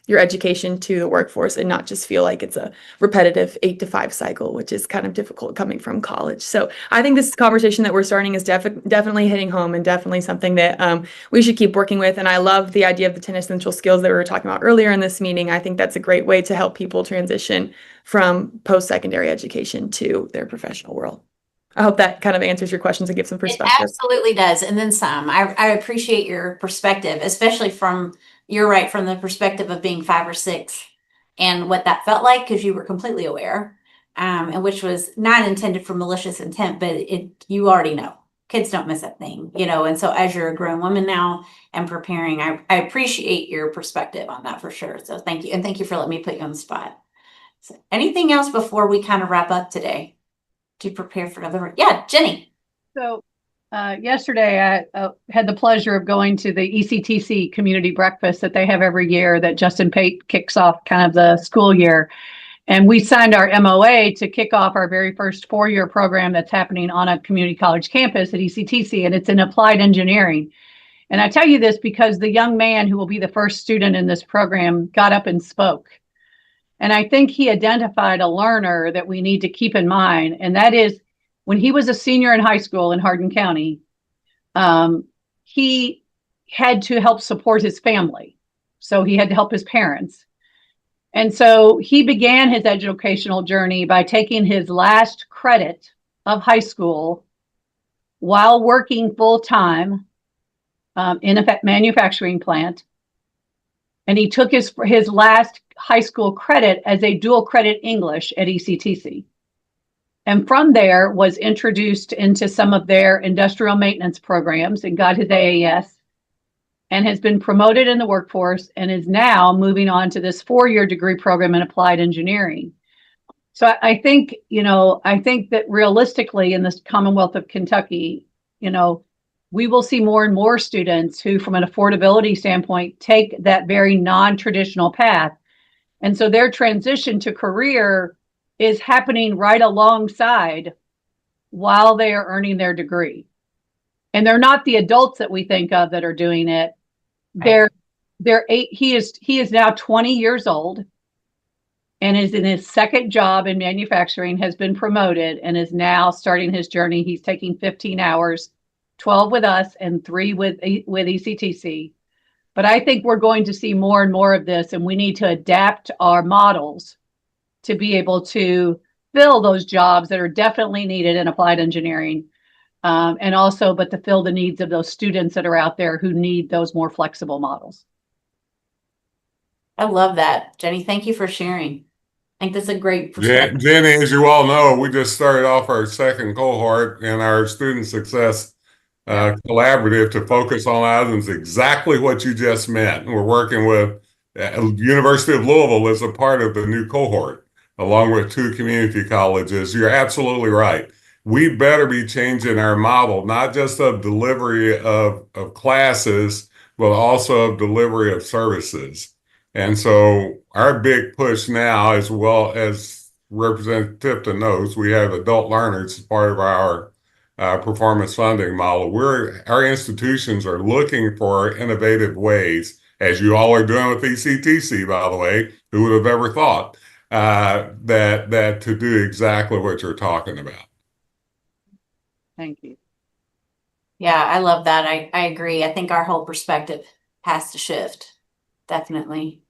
your education to the workforce, and not just feel like it's a repetitive 8 to 5 cycle, which is kind of difficult coming from college. So I think this conversation that we're starting is definitely hitting home, and definitely something that we should keep working with. And I love the idea of the 10 essential skills that we were talking about earlier in this meeting. I think that's a great way to help people transition from post-secondary education to their professional world. I hope that kind of answers your questions and gives some perspective. It absolutely does. And then some. I appreciate your perspective, especially you're right, from the perspective of being 5 or 6 and what that felt like, because you were completely aware, and which was not intended for malicious intent, but you already know. Kids don't miss a thing, and so as you're a grown woman now and preparing, I appreciate your perspective on that for sure. So thank you. And thank you for letting me put you on the spot. So anything else before we kind of wrap up today to prepare for another? Yeah, Jenny. So yesterday I had the pleasure of going to the ECTC community breakfast that they have every year that Justin Pate kicks off kind of the school year. And we signed our MOA to kick off our very first 4-year program that's happening on a community college campus at ECTC, and it's in applied engineering. And I tell you this because the young man who will be the first student in this program got up and spoke. And I think he identified a learner that we need to keep in mind. And that is, when he was a senior in high school in Hardin County, he had to help support his family. So he had to help his parents. And so he began his educational journey by taking his last credit of high school while working full-time in a manufacturing plant. And he took his last high school credit as a dual credit English at ECTC. And from there was introduced into some of their industrial maintenance programs and got his AAS, and has been promoted in the workforce, and is now moving on to this 4-year degree program in applied engineering. So I think that realistically in this Commonwealth of Kentucky, we will see more and more students who, from an affordability standpoint, take that very non-traditional path. And so their transition to career is happening right alongside while they are earning their degree. And they're not the adults that we think of that are doing it. Right. He is now 20 years old and is in his second job in manufacturing, has been promoted, and is now starting his journey. He's taking 15 hours 12 with us and 3 with ECTC. But I think we're going to see more and more of this, and we need to adapt our models to be able to fill those jobs that are definitely needed in applied engineering. And also, but to fill the needs of those students that are out there who need those more flexible models. I love that, Jenny. Thank you for sharing. I think that's a great perspective. Jenny, as you all know, we just started off our second cohort in our student success collaborative to focus on items exactly what you just meant. We're working with University of Louisville as a part of the new cohort, along with 2 community colleges. You're absolutely right. We better be changing our model, not just of delivery of classes, but also of delivery of services. And so our big push now, as well as Representative Tipton knows, we have adult learners as part of our performance funding model. Our institutions are looking for innovative ways, as you all are doing with ECTC, by the way. Who would have ever thought that to do exactly what you're talking about? Thank you. Yeah, I love that. I agree. I think our whole perspective has to shift. Definitely.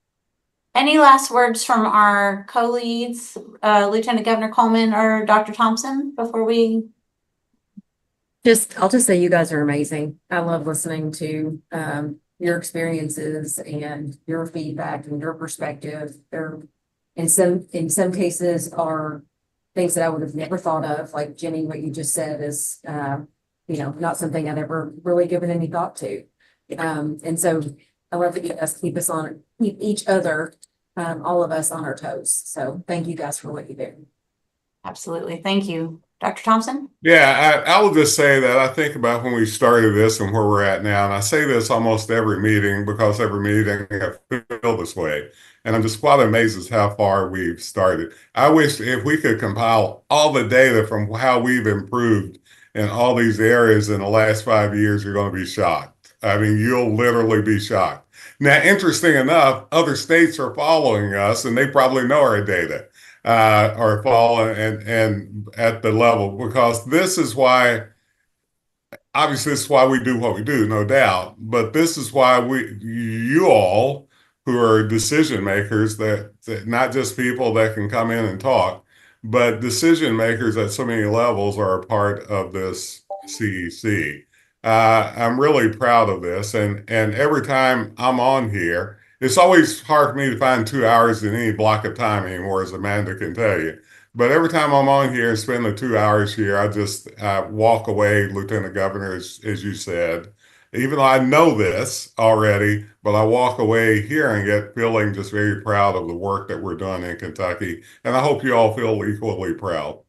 Any last words from our co-leads, Lieutenant Governor Coleman or Dr. Thompson, before we? I'll just say you guys are amazing. I love listening to your experiences and your feedback and your perspective. They're in some cases are things that I would have never thought of. Like Jenny, what you just said is not something I'd ever really given any thought to. And so I love that you guys keep each other, all of us on our toes. So thank you guys for what you do. Absolutely. Thank you. Dr. Thompson? Yeah, I will just say that I think about when we started this and where we're at now. And I say this almost every meeting because every meeting I feel this way. And I'm just quite amazed at how far we've started. I wish if we could compile all the data from how we've improved in all these areas in the last 5 years, you're going to be shocked. I mean, you'll literally be shocked. Now, interesting enough, other states are following us and they probably know our data. Are following and at the level, because this is why, obviously, this is why we do what we do, no doubt. But this is why you all who are decision makers, that not just people that can come in and talk, but decision makers at so many levels are a part of this CEC. I'm really proud of this, and every time I'm on here, it's always hard for me to find 2 hours in any block of time anymore, as Amanda can tell you. But every time I'm on here and spend the 2 hours here, I just walk away, Lieutenant Governor, as you said. Even though I know this already, but I walk away hearing it, feeling just very proud of the work that we're doing in Kentucky. And I hope you all feel equally proud.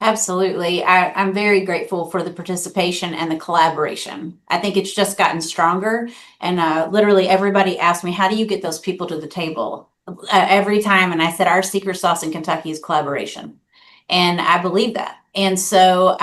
Absolutely. I'm very grateful for the participation and the collaboration. I think it's just gotten stronger. And literally everybody asked me, how do you get those people to the table? Every time. And I said, our secret sauce in Kentucky is collaboration. And I believe that. And so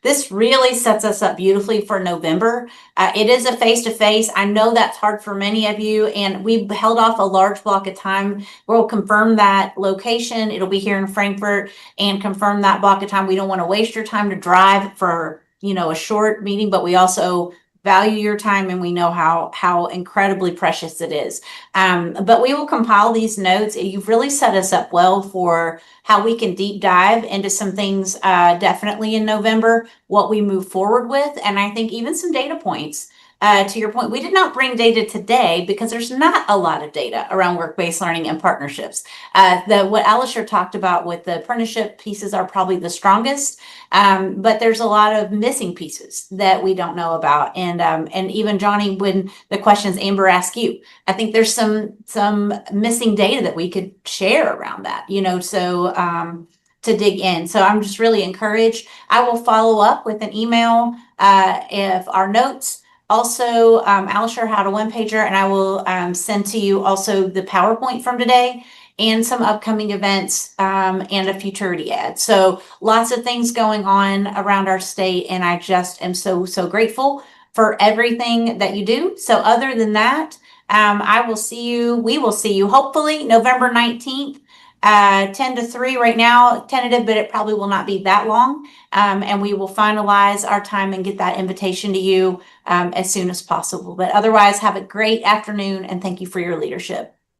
this really sets us up beautifully for November. It is a face-to-face. I know that's hard for many of you, and we've held off a large block of time. We'll confirm that location. It'll be here in Frankfurt, and confirm that block of time. We don't want to waste your time to drive for, a short meeting, but we also value your time, and we know how incredibly precious it is. But we will compile these notes. You've really set us up well for how we can deep dive into some things definitely in November, what we move forward with, and I think even some data points. To your point, we did not bring data today because there's not a lot of data around work-based learning and partnerships. What Alisher talked about with the apprenticeship pieces are probably the strongest, but there's a lot of missing pieces that we don't know about. And even Johnny, when the questions Amber asked you, I think there's some missing data that we could share around that, to dig in. So I'm just really encouraged. I will follow up with an email if our notes. Also, Alisher had a one-pager, and I will send to you also the PowerPoint from today and some upcoming events and a futurity ad. So lots of things going on around our state, and I just am so grateful for everything that you do. So other than that, we will see you hopefully November 19th 10 to 3 right now, tentative, but it probably will not be that long. And we will finalize our time and get that invitation to you as soon as possible. But otherwise, have a great afternoon and thank you for your leadership.